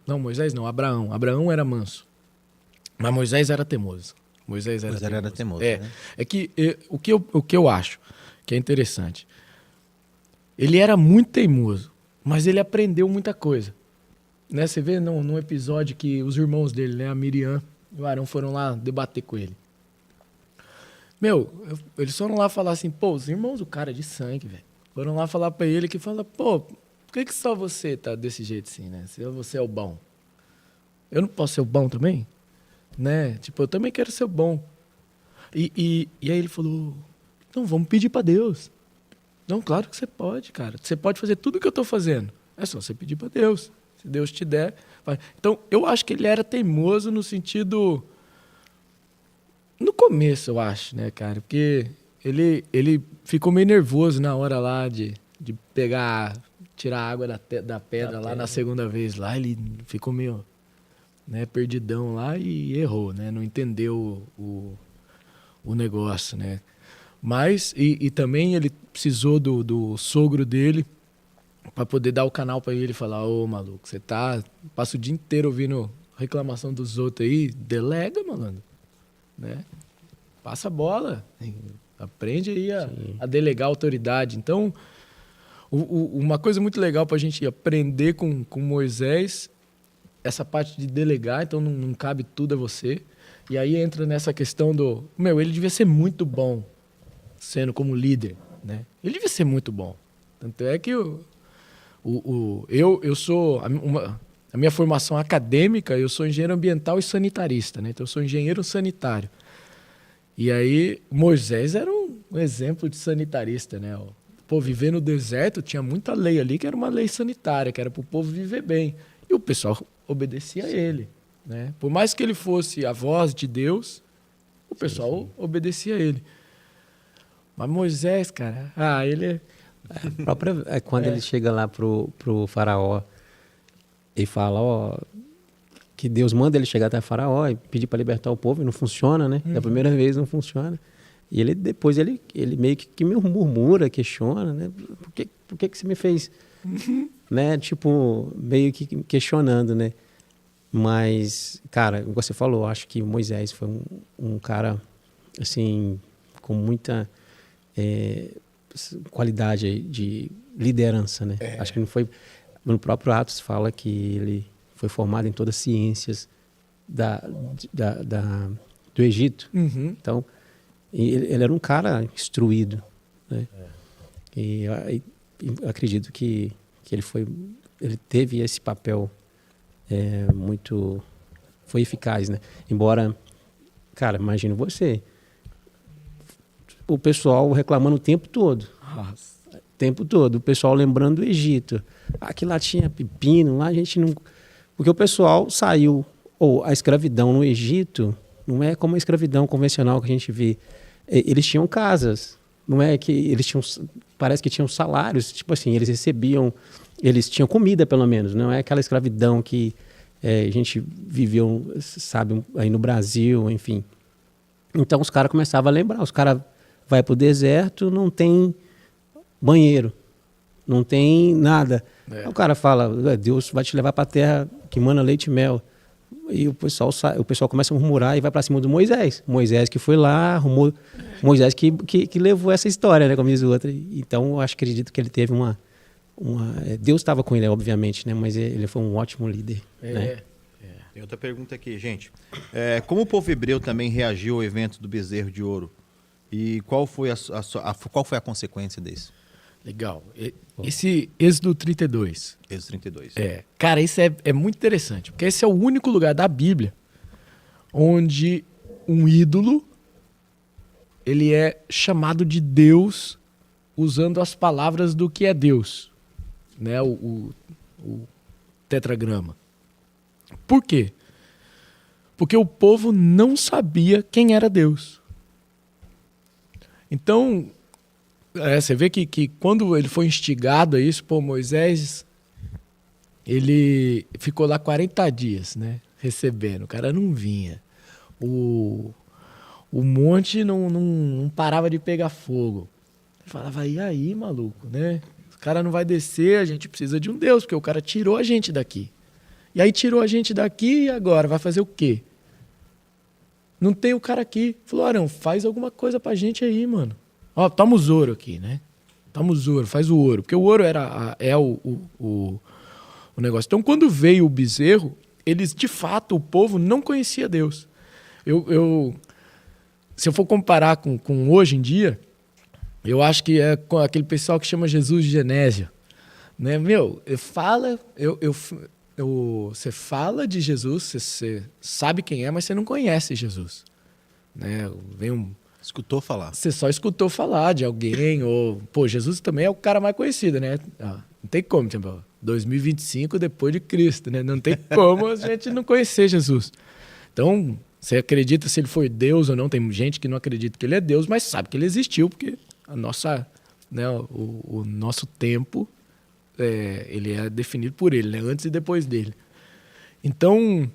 Speaker 2: Não, Moisés não, Abraão. Abraão era manso. Mas Moisés era teimoso. Moisés era teimoso. Né? É que o que eu acho que é interessante, ele era muito teimoso, mas ele aprendeu muita coisa. Né? Você vê num episódio que os irmãos dele, né, a Miriam e o Arão, foram lá debater com ele. Eles foram lá falar assim, os irmãos do cara de sangue, velho. Foram lá falar pra ele que fala, por que só você tá desse jeito assim, né? Se você é o bom. Eu não posso ser o bom também? Né? Tipo, eu também quero ser o bom. E aí ele falou, não, vamos pedir pra Deus. Não, claro que você pode, cara. Você pode fazer tudo o que eu tô fazendo. É só você pedir pra Deus. Se Deus te der... Vai. Então, eu acho que ele era teimoso no sentido... No começo, eu acho, né, cara? Porque ele ficou meio nervoso na hora lá de pegar... Tirar a água da pedra lá na segunda vez. Lá ele ficou meio... Né, perdidão lá e errou, né? Não entendeu o negócio, né? Mas, e também ele precisou do sogro dele para poder dar o canal para ele e falar: ô, maluco, você passa o dia inteiro ouvindo reclamação dos outros aí, delega, malandro, né? Passa a bola, aprende aí a delegar a autoridade. Então, uma coisa muito legal para a gente aprender com Moisés, essa parte de delegar, então não cabe tudo a você. E aí entra nessa questão do... ele devia ser muito bom sendo como líder, né? Ele devia ser muito bom. Tanto é que eu sou... A minha formação acadêmica, eu sou engenheiro ambiental e sanitarista, né? Então eu sou engenheiro sanitário. E aí Moisés era um exemplo de sanitarista, né? Pô, viver no deserto, tinha muita lei ali que era uma lei sanitária, que era para o povo viver bem. E o pessoal obedecia a ele, né? Por mais que ele fosse a voz de Deus, o pessoal obedecia a ele. Mas Moisés, cara, ele...
Speaker 3: Quando ele chega lá pro faraó e fala, que Deus manda ele chegar até faraó e pedir para libertar o povo, e não funciona, né? Da primeira vez não funciona. E depois ele meio que murmura, questiona, né? Por que você me fez? Né? Tipo, meio que questionando, né? Mas, cara, como você falou, acho que Moisés foi um cara, assim, com muita qualidade de liderança, né? Acho que não foi... No próprio Atos fala que ele foi formado em todas as ciências do Egito. Então, ele era um cara instruído, né? E acredito que ele teve esse papel foi eficaz, né? Embora, cara, imagino você, o pessoal reclamando o tempo todo.
Speaker 2: Nossa.
Speaker 3: O tempo todo, o pessoal lembrando do Egito. Aqui lá tinha pepino, lá a gente não... Porque o pessoal saiu... a escravidão no Egito não é como a escravidão convencional que a gente vê. Eles tinham casas, não é que eles tinham... Parece que tinham salários, tipo assim, eles recebiam... Eles tinham comida, pelo menos. Não é aquela escravidão que a gente viveu, sabe, aí no Brasil, enfim. Então os caras começavam a lembrar. Os caras vão para o deserto, não tem banheiro, não tem nada. Aí o cara fala, Deus vai te levar para a terra que mana leite e mel. E o pessoal começa a murmurar e vai para cima do Moisés. Moisés que foi lá, arrumou... Moisés que levou essa história, né, como diz o outro. Então eu acredito que ele teve Deus estava com ele, obviamente, né? Mas ele foi um ótimo líder. Né?
Speaker 1: Tem outra pergunta aqui, gente. Como o povo hebreu também reagiu ao evento do bezerro de ouro? E qual foi a consequência desse?
Speaker 2: Legal. Esse Êxodo 32.
Speaker 1: Êxodo 32.
Speaker 2: Cara, isso é muito interessante, porque esse é o único lugar da Bíblia onde um ídolo ele é chamado de Deus usando as palavras do que é Deus. Né, o tetragrama. Por quê? Porque o povo não sabia quem era Deus. Então, você vê que quando ele foi instigado a isso, Moisés, ele ficou lá 40 dias, né, recebendo. O cara não vinha. O monte não parava de pegar fogo. Ele falava, e aí, maluco, né? O cara não vai descer, a gente precisa de um Deus, porque o cara tirou a gente daqui. E aí tirou a gente daqui e agora vai fazer o quê? Não tem o cara aqui. Falou, Arão, faz alguma coisa pra gente aí, mano. Toma os ouro aqui, né? Toma os ouro, faz o ouro. Porque o ouro é o negócio. Então, quando veio o bezerro, eles, de fato, o povo não conhecia Deus. Se eu for comparar com hoje em dia, eu acho que é com aquele pessoal que chama Jesus de Genésia. Né? Você fala de Jesus, você sabe quem é, mas você não conhece Jesus. Né?
Speaker 1: Escutou falar.
Speaker 2: Você só escutou falar de alguém, Jesus também é o cara mais conhecido, né? Não tem como, tipo, 2025 depois de Cristo, né? Não tem como a gente não conhecer Jesus. Então, você acredita se ele foi Deus ou não? Tem gente que não acredita que ele é Deus, mas sabe que ele existiu, porque o nosso tempo ele é definido por ele, né? Antes e depois dele. Então,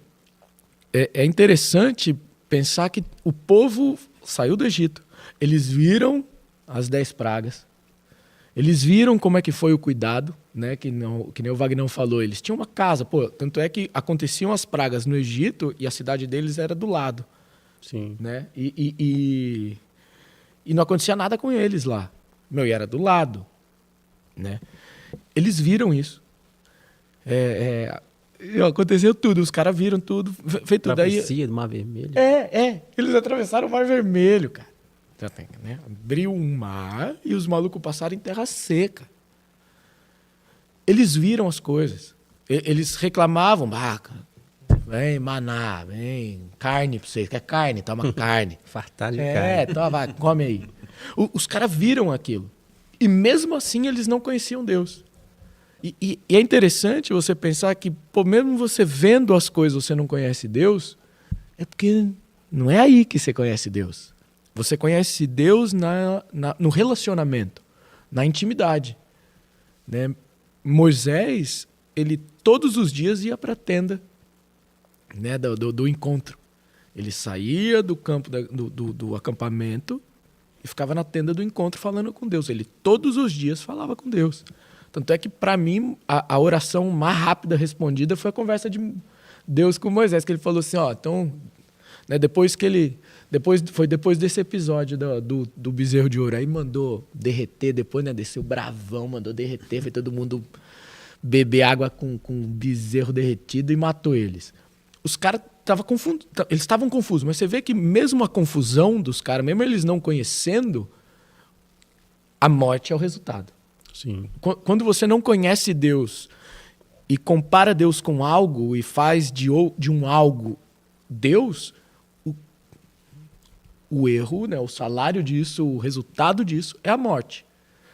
Speaker 2: é interessante pensar que o povo saiu do Egito. Eles viram as 10 pragas. Eles viram como é que foi o cuidado, né? Que nem o Vagnão falou. Eles tinham uma casa, pô, tanto é que aconteciam as pragas no Egito e a cidade deles era do lado.
Speaker 3: Sim.
Speaker 2: Né? E não acontecia nada com eles lá. E era do lado. Né? Eles viram isso. Aconteceu tudo, os caras viram tudo, fez tudo.
Speaker 3: Travessia do Mar Vermelho.
Speaker 2: Eles atravessaram o Mar Vermelho, cara. Já tem, né? Abriu um mar e os malucos passaram em terra seca. Eles viram as coisas. Eles reclamavam, vem maná, vem carne pra vocês. Quer carne? Toma carne.
Speaker 3: Fartar de carne.
Speaker 2: Então vai, come aí. Os caras viram aquilo. E mesmo assim eles não conheciam Deus. E é interessante você pensar que, pô, mesmo você vendo as coisas, você não conhece Deus, é porque não é aí que você conhece Deus. Você conhece Deus no relacionamento, na intimidade. Né? Moisés, ele todos os dias ia para a tenda, né, do encontro. Ele saía do campo do acampamento e ficava na tenda do encontro falando com Deus. Ele todos os dias falava com Deus. Tanto é que, para mim, a oração mais rápida respondida foi a conversa de Deus com Moisés, que ele falou assim, então, né, depois desse episódio do bezerro de ouro, aí mandou derreter, depois, né, desceu bravão, mandou derreter, foi todo mundo beber água com bezerro derretido e matou eles. Os caras estavam confusos, mas você vê que mesmo a confusão dos caras, mesmo eles não conhecendo, a morte é o resultado.
Speaker 3: Sim.
Speaker 2: Quando você não conhece Deus e compara Deus com algo e faz de um algo Deus, o erro, né, o salário disso, o resultado disso é a morte.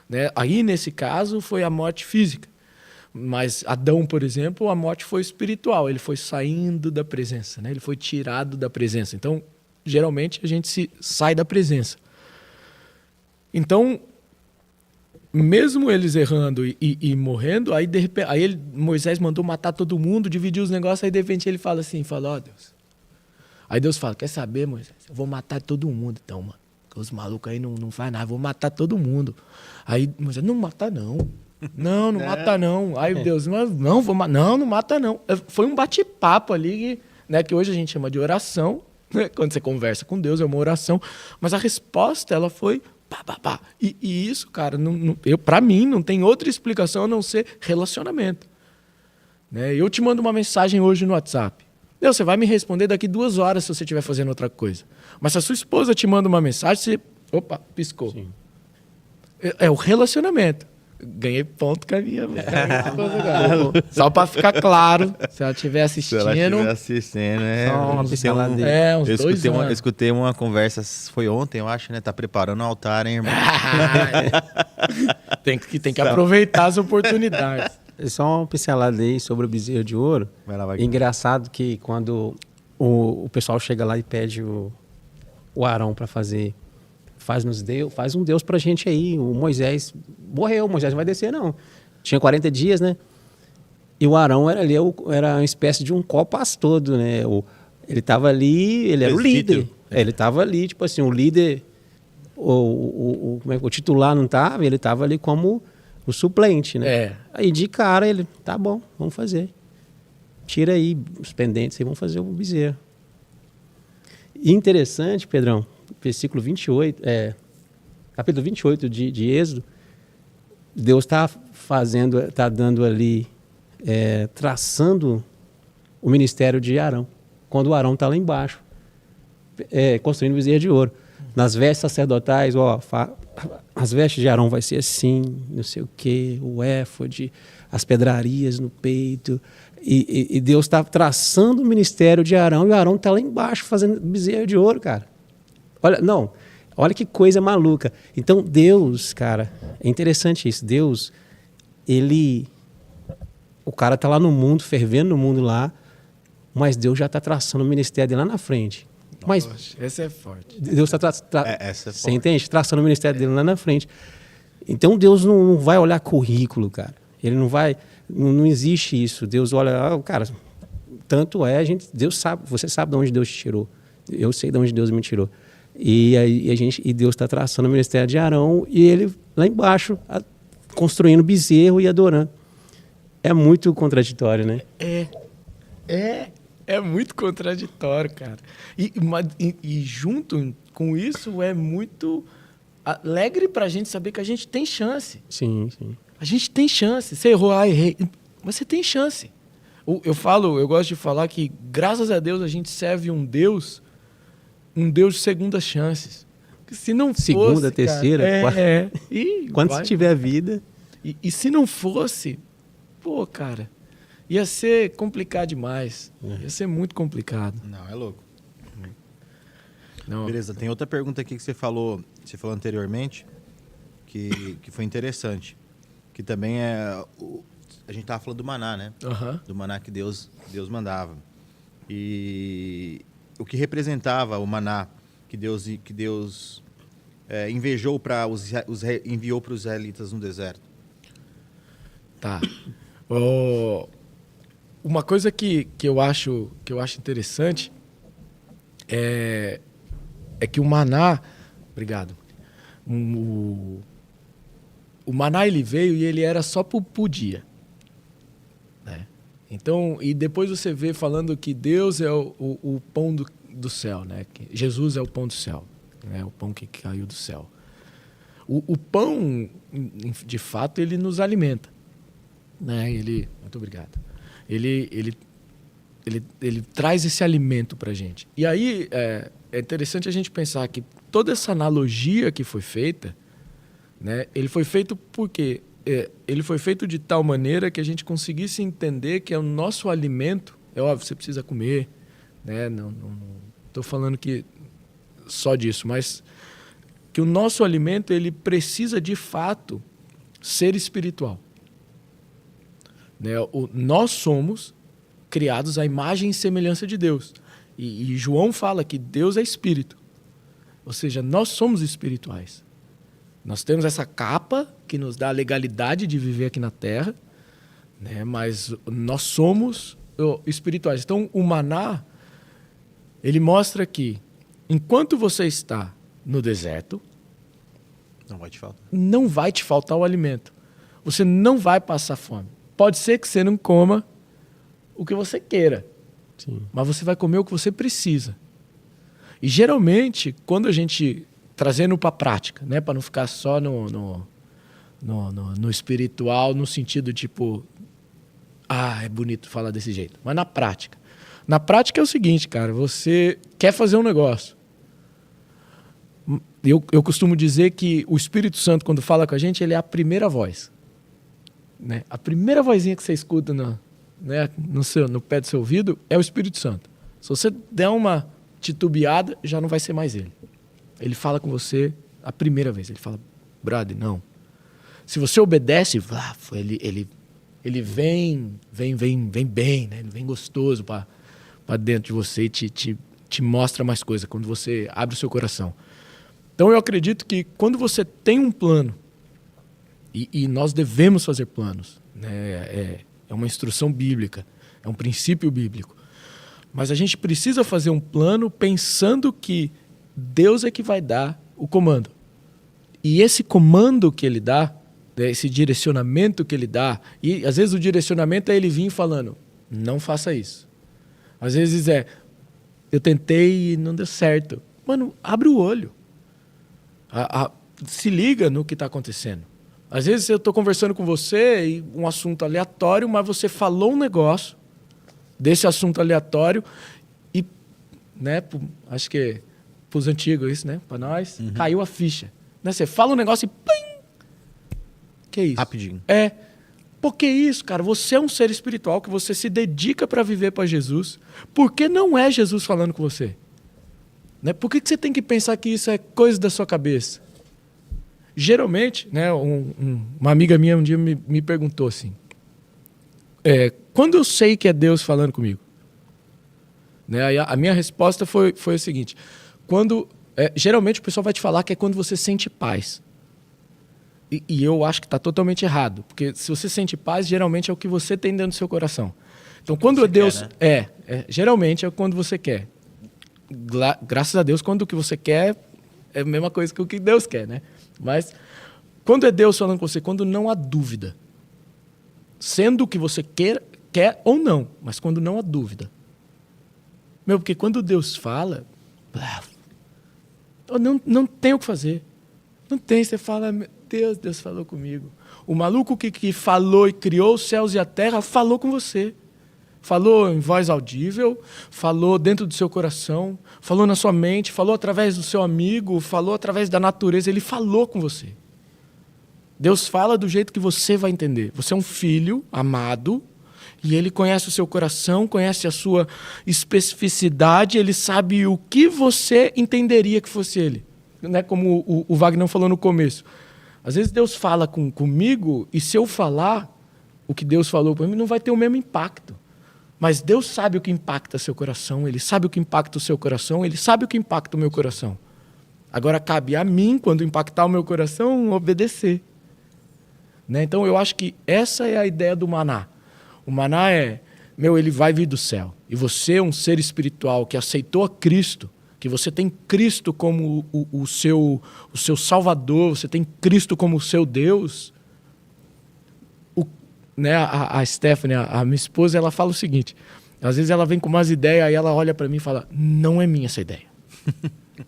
Speaker 2: Né? Aí, nesse caso, foi a morte física. Mas Adão, por exemplo, a morte foi espiritual. Ele foi saindo da presença, né? Ele foi tirado da presença. Então, geralmente, a gente sai da presença. Então, mesmo eles errando e morrendo, aí de repente, Moisés mandou matar todo mundo, dividir os negócios, aí de repente ele fala assim, Deus. Aí Deus fala, quer saber, Moisés? Eu vou matar todo mundo então, mano. Os malucos aí não faz nada, eu vou matar todo mundo. Aí Moisés, não mata não. Não mata não. Aí Deus, não mata não. Foi um bate-papo ali, né, que hoje a gente chama de oração, né? Quando você conversa com Deus é uma oração, mas a resposta ela foi pá. E isso, cara, para mim não tem outra explicação a não ser relacionamento. Né? Eu te mando uma mensagem hoje no WhatsApp. Você vai me responder daqui 2 horas se você estiver fazendo outra coisa. Mas se a sua esposa te manda uma mensagem, você... Opa, piscou. Sim. É o relacionamento. Ganhei ponto com a minha esposa. Só para ficar claro, se ela estiver assistindo...
Speaker 1: Se ela estiver assistindo,
Speaker 2: uns 2 anos.
Speaker 1: Eu escutei uma conversa, foi ontem, eu acho, né? Tá preparando o altar, hein, irmão?
Speaker 2: Tem que aproveitar as oportunidades.
Speaker 3: Só uma pincelada aí sobre o bezerro de ouro. Engraçado que quando o pessoal chega lá e pede o Arão para fazer... Faz um Deus pra gente aí. O Moisés morreu, o Moisés não vai descer, não. Tinha 40 dias, né? E o Arão era uma espécie de um co-pastor, né? Ele estava ali, ele era o líder. Ele estava ali, tipo assim, o líder, o titular não estava, ele estava ali como o suplente, né? Aí de cara ele, tá bom, vamos fazer. Tira aí os pendentes e vamos fazer o bezerro. E interessante, Pedrão, versículo 28, capítulo 28 de Êxodo, Deus está dando ali, traçando o ministério de Arão, quando o Arão está lá embaixo, construindo o bezerro de ouro. Nas vestes sacerdotais, as vestes de Arão vai ser assim, não sei o quê, o éfode, as pedrarias no peito, e Deus está traçando o ministério de Arão, e o Arão está lá embaixo fazendo bezerro de ouro, cara. Olha que coisa maluca. Então Deus, cara, é interessante isso. Deus, o cara tá lá no mundo, fervendo no mundo lá, mas Deus já está traçando o ministério dele lá na frente. Mas
Speaker 2: essa é forte.
Speaker 3: Deus está
Speaker 1: você
Speaker 3: entende? Traçando o ministério dele lá na frente. Então Deus não vai olhar currículo, cara. Ele não vai, não existe isso. Deus olha, cara, tanto Deus sabe, você sabe de onde Deus te tirou. Eu sei de onde Deus me tirou. E Deus está traçando o ministério de Arão e ele lá embaixo construindo bezerro e adorando. É muito contraditório, né?
Speaker 2: É muito contraditório, cara. E junto com isso é muito alegre pra gente saber que a gente tem chance.
Speaker 3: Sim, sim.
Speaker 2: A gente tem chance. Você errou, errei. Mas você tem chance. Eu gosto de falar que, graças a Deus, a gente serve um Deus de segundas chances. Se não fosse,
Speaker 3: segunda, terceira, quarta. Quando se tiver vida.
Speaker 2: E se não fosse, pô, cara, ia ser complicado demais. Ia ser muito complicado.
Speaker 1: Não, é louco.
Speaker 2: Não.
Speaker 1: Beleza, tem outra pergunta aqui que você falou anteriormente, que foi interessante. Que também é... A gente estava falando do maná, né?
Speaker 2: Uhum.
Speaker 1: Do maná que Deus mandava. E o que representava o maná que Deus invejou enviou para os israelitas no deserto?
Speaker 2: Tá. Uma coisa que eu acho interessante é que o maná... Obrigado. O maná ele veio e ele era só por dia. Né? Então, e depois você vê falando que Deus é o pão do céu, né? Que Jesus é o pão do céu, né? O pão que caiu do céu. O pão, de fato, ele nos alimenta. Né? Muito obrigado. Ele traz esse alimento para a gente. E aí é interessante a gente pensar que toda essa analogia que foi feita, né, ele foi feito porque ele foi feito de tal maneira que a gente conseguisse entender que é o nosso alimento. É óbvio, você precisa comer, né? Não estou falando que só disso, mas que o nosso alimento ele precisa de fato ser espiritual. Né? Nós somos criados à imagem e semelhança de Deus. E João fala que Deus é espírito. Ou seja, nós somos espirituais. Nós temos essa capa que nos dá a legalidade de viver aqui na Terra, né? Mas nós somos espirituais. Então, o maná, ele mostra que, enquanto você está no deserto, não vai te faltar o alimento. Você não vai passar fome. Pode ser que você não coma o que você queira,
Speaker 3: Sim.
Speaker 2: mas você vai comer o que você precisa. E geralmente, quando a gente... Trazendo para a prática, né? Para não ficar só no espiritual, no sentido tipo... é bonito falar desse jeito. Mas na prática. Na prática é o seguinte, cara. Você quer fazer um negócio. Eu costumo dizer que o Espírito Santo, quando fala com a gente, ele é a primeira voz. Né? A primeira vozinha que você escuta no pé do seu ouvido é o Espírito Santo. Se você der uma titubeada, já não vai ser mais ele. Ele fala com você a primeira vez. Ele fala, brother, não. Se você obedece, ele vem bem, né? Ele vem gostoso para dentro de você e te mostra mais coisa quando você abre o seu coração. Então eu acredito que quando você tem um plano, e nós devemos fazer planos, né? É uma instrução bíblica, é um princípio bíblico. Mas a gente precisa fazer um plano pensando que Deus é que vai dar o comando. E esse comando que ele dá, esse direcionamento que ele dá, e às vezes o direcionamento é ele vir falando, não faça isso. Às vezes eu tentei e não deu certo. Mano, abre o olho. Se liga no que está acontecendo. Às vezes eu estou conversando com você e um assunto aleatório, mas você falou um negócio desse assunto aleatório e, né, acho que para os antigos isso, né, para nós, caiu a ficha. Né? Você fala um negócio e pim! Que isso?
Speaker 1: Rapidinho.
Speaker 2: Por que isso, cara? Você é um ser espiritual que você se dedica para viver para Jesus. Por que não é Jesus falando com você? Né? Por que você tem que pensar que isso é coisa da sua cabeça? Geralmente, né, uma amiga minha um dia me perguntou assim, quando eu sei que é Deus falando comigo? Né, a minha resposta foi o seguinte, geralmente o pessoal vai te falar que é quando você sente paz. E eu acho que está totalmente errado, porque se você sente paz, geralmente é o que você tem dentro do seu coração. Então, quando Deus... Quer, né? Geralmente é quando você quer. Graças a Deus, quando o que você quer é a mesma coisa que o que Deus quer, né? Mas Quando é Deus falando com você? Quando não há dúvida. Sendo o que você quer ou não, mas quando não há dúvida. Porque quando Deus fala, não tem o que fazer. Não tem, você fala, meu Deus falou comigo. O maluco que falou e criou os céus e a terra, falou com você. Falou em voz audível, falou dentro do seu coração, falou na sua mente, falou através do seu amigo, falou através da natureza, ele falou com você. Deus fala do jeito que você vai entender. Você é um filho amado e ele conhece o seu coração, conhece a sua especificidade, ele sabe o que você entenderia que fosse ele. Né? Como o Wagner falou no começo. Às vezes Deus fala comigo e se eu falar o que Deus falou para mim, não vai ter o mesmo impacto. Mas Deus sabe o que impacta seu coração, ele sabe o que impacta o seu coração, ele sabe o que impacta o meu coração. Agora cabe a mim, quando impactar o meu coração, obedecer. Né? Então eu acho que essa é a ideia do maná. O maná ele vai vir do céu. E você é um ser espiritual que aceitou a Cristo, que você tem Cristo como o seu Salvador, você tem Cristo como o seu Deus. Né, a Stephanie, a minha esposa, ela fala o seguinte, às vezes ela vem com umas ideias, aí ela olha para mim e fala, não é minha essa ideia.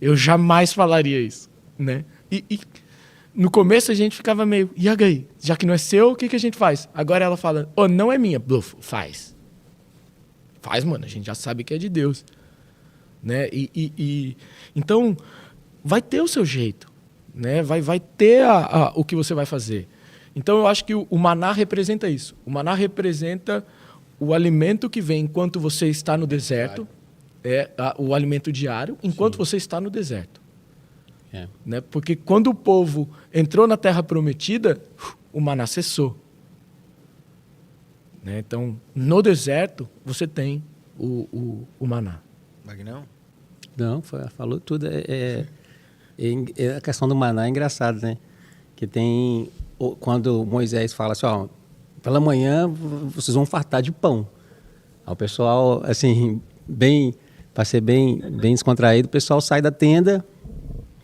Speaker 2: Eu jamais falaria isso. Né? E no começo a gente ficava meio, e aí, já que não é seu, o que a gente faz? Agora ela fala, não é minha. Bluff, faz. Faz, mano, a gente já sabe que é de Deus. Né? Então, vai ter o seu jeito. Né? Vai ter o que você vai fazer. Então, eu acho que o maná representa isso. O maná representa o alimento que vem enquanto você está no deserto. O alimento diário, enquanto você está no deserto. Né? Porque quando o povo entrou na Terra Prometida, o maná cessou. Né? Então, no deserto, você tem o maná.
Speaker 1: Magnão?
Speaker 3: Não, falou tudo. A questão do maná é engraçado, né? Que tem... Quando Moisés fala assim, pela manhã vocês vão fartar de pão. Aí o pessoal, assim, para ser bem descontraído, o pessoal sai da tenda,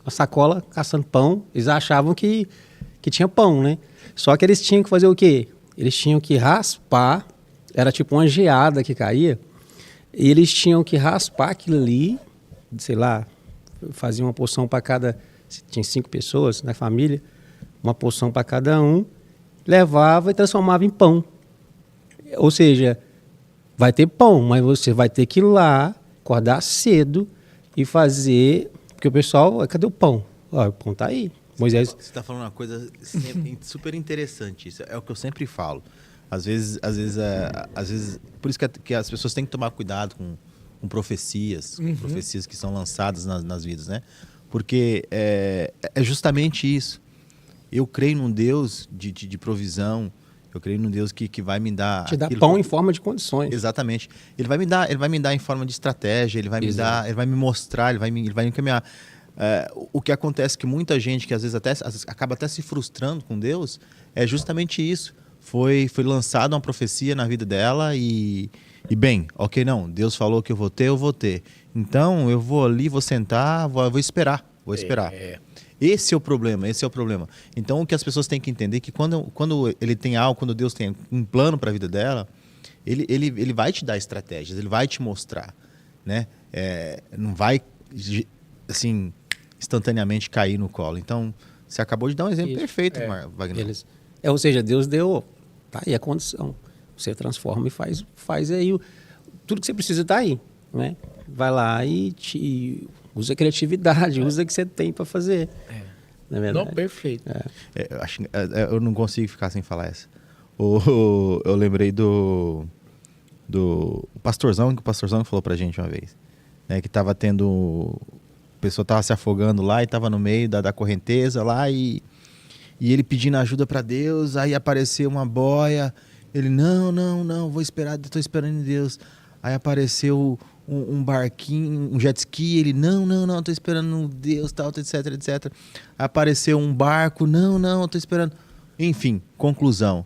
Speaker 3: a sacola, caçando pão. Eles achavam que tinha pão, né? Só que eles tinham que fazer o quê? Eles tinham que raspar, era tipo uma geada que caía, e eles tinham que raspar aquilo ali, sei lá, faziam uma porção para cada... Tinha 5 pessoas na família, uma porção para cada um, levava e transformava em pão. Ou seja, vai ter pão, mas você vai ter que ir lá, acordar cedo e fazer... Porque o pessoal, cadê o pão? O pão está aí. Moisés...
Speaker 1: Você está falando uma coisa super interessante. Isso é o que eu sempre falo. Às vezes por isso que as pessoas têm que tomar cuidado com profecias, profecias que são lançadas nas vidas, né? Porque é justamente isso. Eu creio num Deus de provisão, eu creio num Deus que vai me dar...
Speaker 3: Te dá pão em forma de condições.
Speaker 1: Exatamente. Ele vai me dar em forma de estratégia, ele vai me mostrar, ele vai me encaminhar. O que acontece é que muita gente que às vezes acaba até se frustrando com Deus, é justamente isso. Foi lançada uma profecia na vida dela e bem, ok, não, Deus falou que eu vou ter. Então eu vou ali, vou sentar, vou esperar. Esse é o problema. Então, o que as pessoas têm que entender é que quando ele tem algo, quando Deus tem um plano para a vida dela, ele vai te dar estratégias, ele vai te mostrar, né? Não vai, assim, instantaneamente cair no colo. Então, você acabou de dar um exemplo perfeito, Wagner.
Speaker 3: Ou seja, Deus deu, tá aí a condição. Você transforma e faz aí tudo que você precisa tá aí, né? Vai lá e usa a criatividade, usa o que você tem para fazer. Não é verdade?
Speaker 2: Não, perfeito.
Speaker 1: Eu não consigo ficar sem falar essa. Eu lembrei do pastorzão, que o pastorzão falou pra gente uma vez, né, que estava tendo... A pessoa estava se afogando lá e estava no meio da correnteza lá e ele pedindo ajuda para Deus, aí apareceu uma boia, ele, não, vou esperar, estou esperando em Deus. Aí apareceu um barquinho, um jet ski, ele, não, estou esperando Deus, tal, etc. Aí apareceu um barco, não, estou esperando. Enfim, conclusão.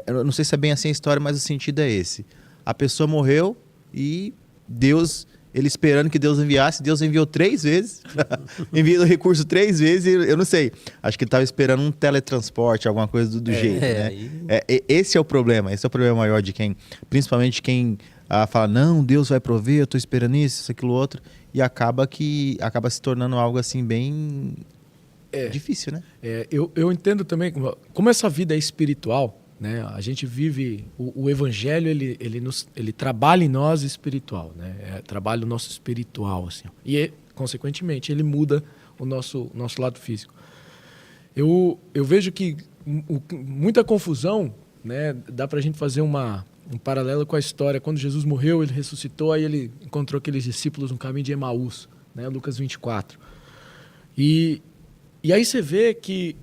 Speaker 1: Eu não sei se é bem assim a história, mas o sentido é esse. A pessoa morreu e Deus ele esperando que Deus enviasse, Deus enviou 3 vezes, enviou o recurso 3 vezes, e eu não sei, acho que ele estava esperando um teletransporte, alguma coisa do jeito, né? Esse é o problema, esse é o problema maior de quem, principalmente quem fala, não, Deus vai prover, eu estou esperando isso, aquilo, outro, e acaba se tornando algo assim bem difícil, né?
Speaker 2: Eu entendo também, como essa vida é espiritual, né? A gente vive, o evangelho, ele trabalha em nós espiritual, né? Trabalha o nosso espiritual, assim. E, consequentemente, ele muda o nosso lado físico. Eu vejo que muita confusão, né? Dá pra gente fazer um paralelo com a história. Quando Jesus morreu, ele ressuscitou, aí ele encontrou aqueles discípulos no caminho de Emaús, né? Lucas 24. E aí você vê que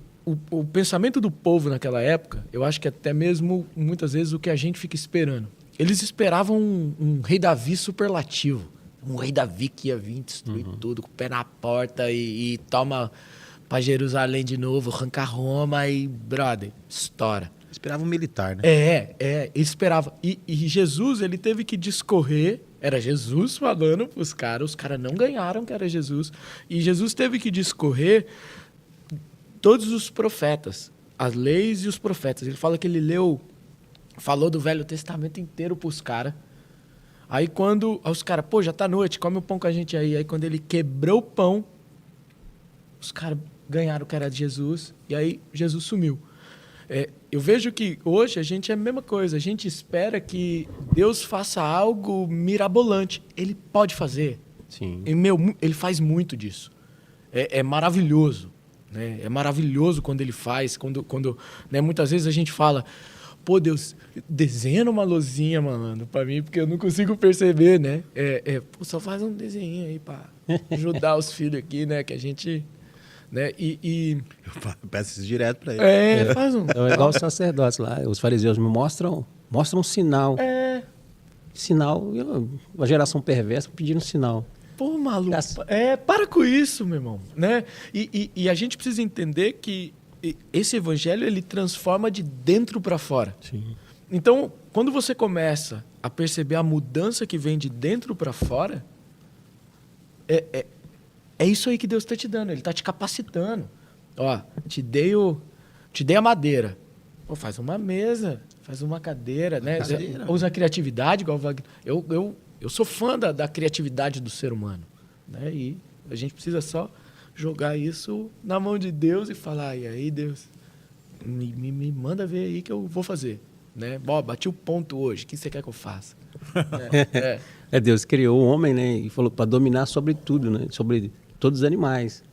Speaker 2: o pensamento do povo naquela época, eu acho que até mesmo, muitas vezes, o que a gente fica esperando. Eles esperavam um rei Davi superlativo. Um rei Davi que ia vir destruir tudo, com o pé na porta e toma para Jerusalém de novo, arranca Roma e, brother, estoura.
Speaker 1: Esperava um militar, né?
Speaker 2: Ele esperava. E Jesus, ele teve que discorrer, era Jesus falando para os caras não ganharam que era Jesus. E Jesus teve que discorrer todos os profetas, as leis e os profetas. Ele fala que ele falou do Velho Testamento inteiro para os caras. Aí quando os caras, já tá noite, come o pão com a gente aí. Aí quando ele quebrou o pão, os caras ganharam que era de Jesus, e aí Jesus sumiu. Eu vejo que hoje a gente é a mesma coisa, a gente espera que Deus faça algo mirabolante. Ele pode fazer.
Speaker 3: Sim.
Speaker 2: E, ele faz muito disso. É maravilhoso. Né? É maravilhoso quando ele faz, quando né, muitas vezes a gente fala, pô, Deus, desenha uma luzinha, malandro, pra mim, porque eu não consigo perceber, né? Pô, só faz um desenho aí pra ajudar os filhos aqui, né? Que a gente... Né? Eu
Speaker 1: peço isso direto pra ele.
Speaker 2: Faz um...
Speaker 3: Então, é igual os sacerdotes lá, os fariseus me mostram um sinal. Sinal, uma geração perversa pedindo sinal.
Speaker 2: Pô, maluco, para com isso, meu irmão, né? E a gente precisa entender que esse evangelho, ele transforma de dentro para fora.
Speaker 3: Sim.
Speaker 2: Então, quando você começa a perceber a mudança que vem de dentro para fora, é isso aí que Deus está te dando, ele está te capacitando. Ó, te dei a madeira. Pô, faz uma mesa, faz uma cadeira, né? Usa a criatividade, igual o Wagner. Eu sou fã da criatividade do ser humano, né? E a gente precisa só jogar isso na mão de Deus e falar, e aí, Deus, me manda ver aí que eu vou fazer, né? Bati o ponto hoje, o que você quer que eu faça?
Speaker 3: Deus criou o homem, né? E falou para dominar sobre tudo, né? Sobre todos os animais.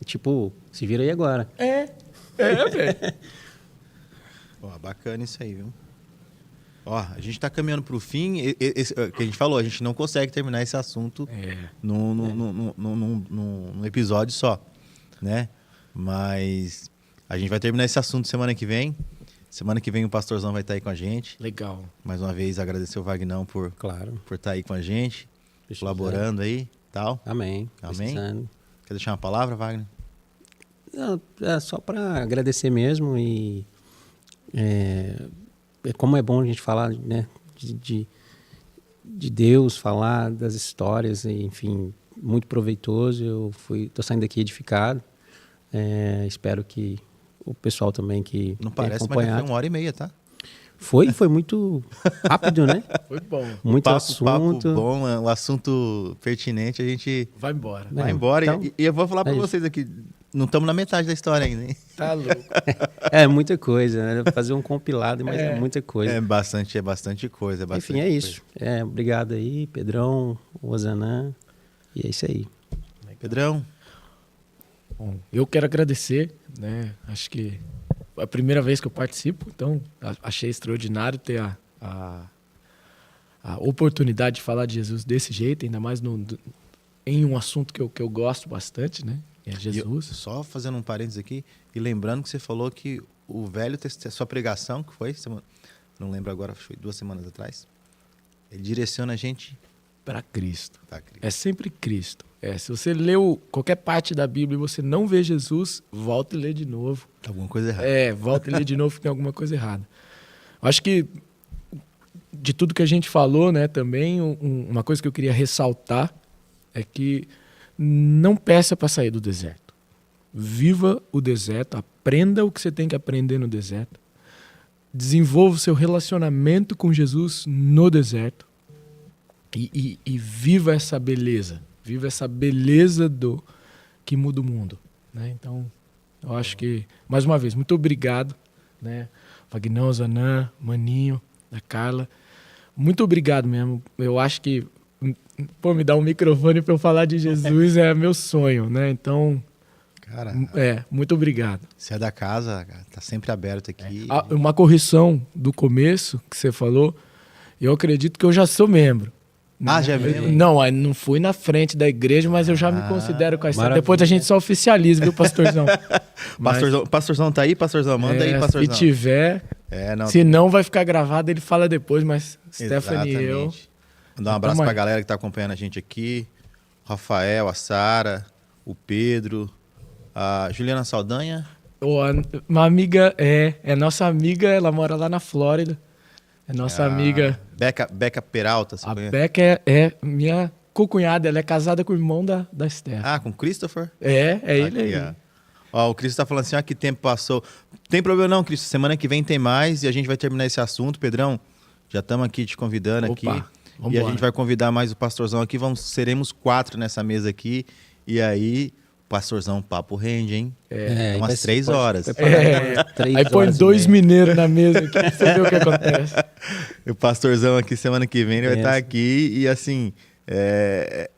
Speaker 3: Tipo, se vira aí agora.
Speaker 2: Velho.
Speaker 1: Bacana isso aí, viu? A gente está caminhando para o fim. Que a gente falou, a gente não consegue terminar esse assunto num episódio só, né? Mas a gente vai terminar esse assunto semana que vem. Semana que vem o Pastorzão vai estar aí com a gente.
Speaker 2: Legal.
Speaker 1: Mais uma vez, agradecer o Vagnão por estar aí com a gente, colaborando aí, tal.
Speaker 3: Amém.
Speaker 1: Precisando. Quer deixar uma palavra, Wagner?
Speaker 3: Não, só para agradecer mesmo e... como é bom a gente falar, né, de Deus, falar das histórias, enfim, muito proveitoso. Eu tô saindo daqui edificado. Espero que o pessoal também que
Speaker 1: não parece, mas já foi 1h30, tá?
Speaker 3: Foi muito rápido, né?
Speaker 2: Foi bom.
Speaker 3: Muito assunto.
Speaker 1: Papo bom, um assunto pertinente, a gente...
Speaker 2: Vai embora.
Speaker 1: Vai embora.
Speaker 3: Então,
Speaker 1: e eu vou falar para vocês aqui, não estamos na metade da história ainda, hein?
Speaker 2: Tá louco.
Speaker 3: É muita coisa, né? Fazer um compilado, mas é muita coisa.
Speaker 1: É bastante coisa.
Speaker 3: Enfim, é isso. Obrigado aí, Pedrão, Osanã, e é isso aí.
Speaker 1: Pedrão.
Speaker 2: Bom, eu quero agradecer, né? Acho que é a primeira vez que eu participo, então achei extraordinário ter a oportunidade de falar de Jesus desse jeito, ainda mais em um assunto que eu gosto bastante, né? É Jesus.
Speaker 1: Só fazendo um parênteses aqui, e lembrando que você falou que o Velho Testamento, sua pregação, que foi, não lembro agora, foi 2 semanas atrás, ele direciona a gente
Speaker 2: para Cristo. É sempre Cristo. Se você leu qualquer parte da Bíblia e você não vê Jesus, volta e lê de novo.
Speaker 1: Tem alguma coisa errada.
Speaker 2: Volta e lê de novo que tem alguma coisa errada. Acho que de tudo que a gente falou, né, também, uma coisa que eu queria ressaltar é que não peça para sair do deserto. Viva o deserto, aprenda o que você tem que aprender no deserto. Desenvolva o seu relacionamento com Jesus no deserto. E viva essa beleza. Viva essa beleza que muda o mundo. Né? Então, eu acho que, mais uma vez, muito obrigado, né? Vagnão, Zanan, Maninho, da Carla. Muito obrigado mesmo. Eu acho que me dar um microfone para eu falar de Jesus é meu sonho, né? Então,
Speaker 1: Cara,
Speaker 2: muito obrigado.
Speaker 1: você é da casa, cara, tá sempre aberto aqui.
Speaker 2: Uma correção do começo que você falou, eu acredito que eu já sou membro.
Speaker 1: Ah, já é membro?
Speaker 2: Não fui na frente da igreja, mas eu já me considero com a história. Depois a gente só oficializa, viu, pastorzão?
Speaker 1: Pastorzão tá aí, pastorzão? Manda aí, pastorzão.
Speaker 2: Se tiver, se não vai ficar gravado, ele fala depois, mas Stephanie e eu...
Speaker 1: Mandar um abraço pra galera que tá acompanhando a gente aqui. O Rafael, a Sara, o Pedro, a Juliana Saldanha.
Speaker 2: Uma amiga, é nossa amiga, ela mora lá na Flórida. É nossa amiga...
Speaker 1: Beca Peralta, você conhece?
Speaker 2: A Beca é minha co-cunhada, ela é casada com o irmão da Esther.
Speaker 1: Ah, com o Christopher?
Speaker 2: É ele aí.
Speaker 1: Ó, o Cristo tá falando assim, que tempo passou. Não tem problema não, Cristo, semana que vem tem mais e a gente vai terminar esse assunto. Pedrão, já estamos aqui te convidando aqui. E a gente vai convidar mais o pastorzão aqui, seremos 4 nessa mesa aqui. E aí, pastorzão, papo rende, hein? Umas 3 horas.
Speaker 2: Aí põe 2 mineiros na mesa aqui, pra você ver o que acontece.
Speaker 1: O pastorzão aqui, semana que vem, ele vai estar aqui e assim, é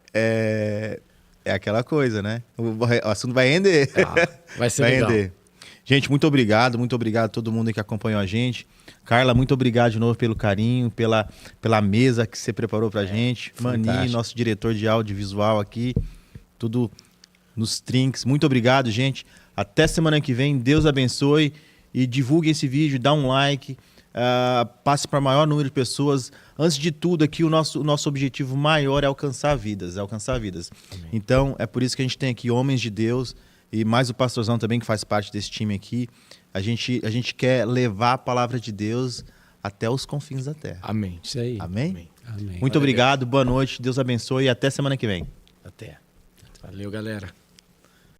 Speaker 1: aquela coisa, né? O assunto vai render.
Speaker 2: Vai ser legal.
Speaker 1: Render. Gente, muito obrigado a todo mundo que acompanhou a gente. Carla, muito obrigado de novo pelo carinho, pela mesa que você preparou pra gente. Maninho, nosso diretor de audiovisual aqui, tudo nos trinks. Muito obrigado, gente. Até semana que vem. Deus abençoe e divulgue esse vídeo, dá um like, passe para o maior número de pessoas. Antes de tudo aqui, o nosso objetivo maior é alcançar vidas. Amém. Então, é por isso que a gente tem aqui homens de Deus e mais o pastorzão também que faz parte desse time aqui. A gente quer levar a palavra de Deus até os confins da terra.
Speaker 2: Amém.
Speaker 3: Isso aí.
Speaker 1: Amém?
Speaker 3: Amém.
Speaker 1: Muito obrigado, boa noite, Deus abençoe e até semana que vem.
Speaker 2: Até. Valeu, galera.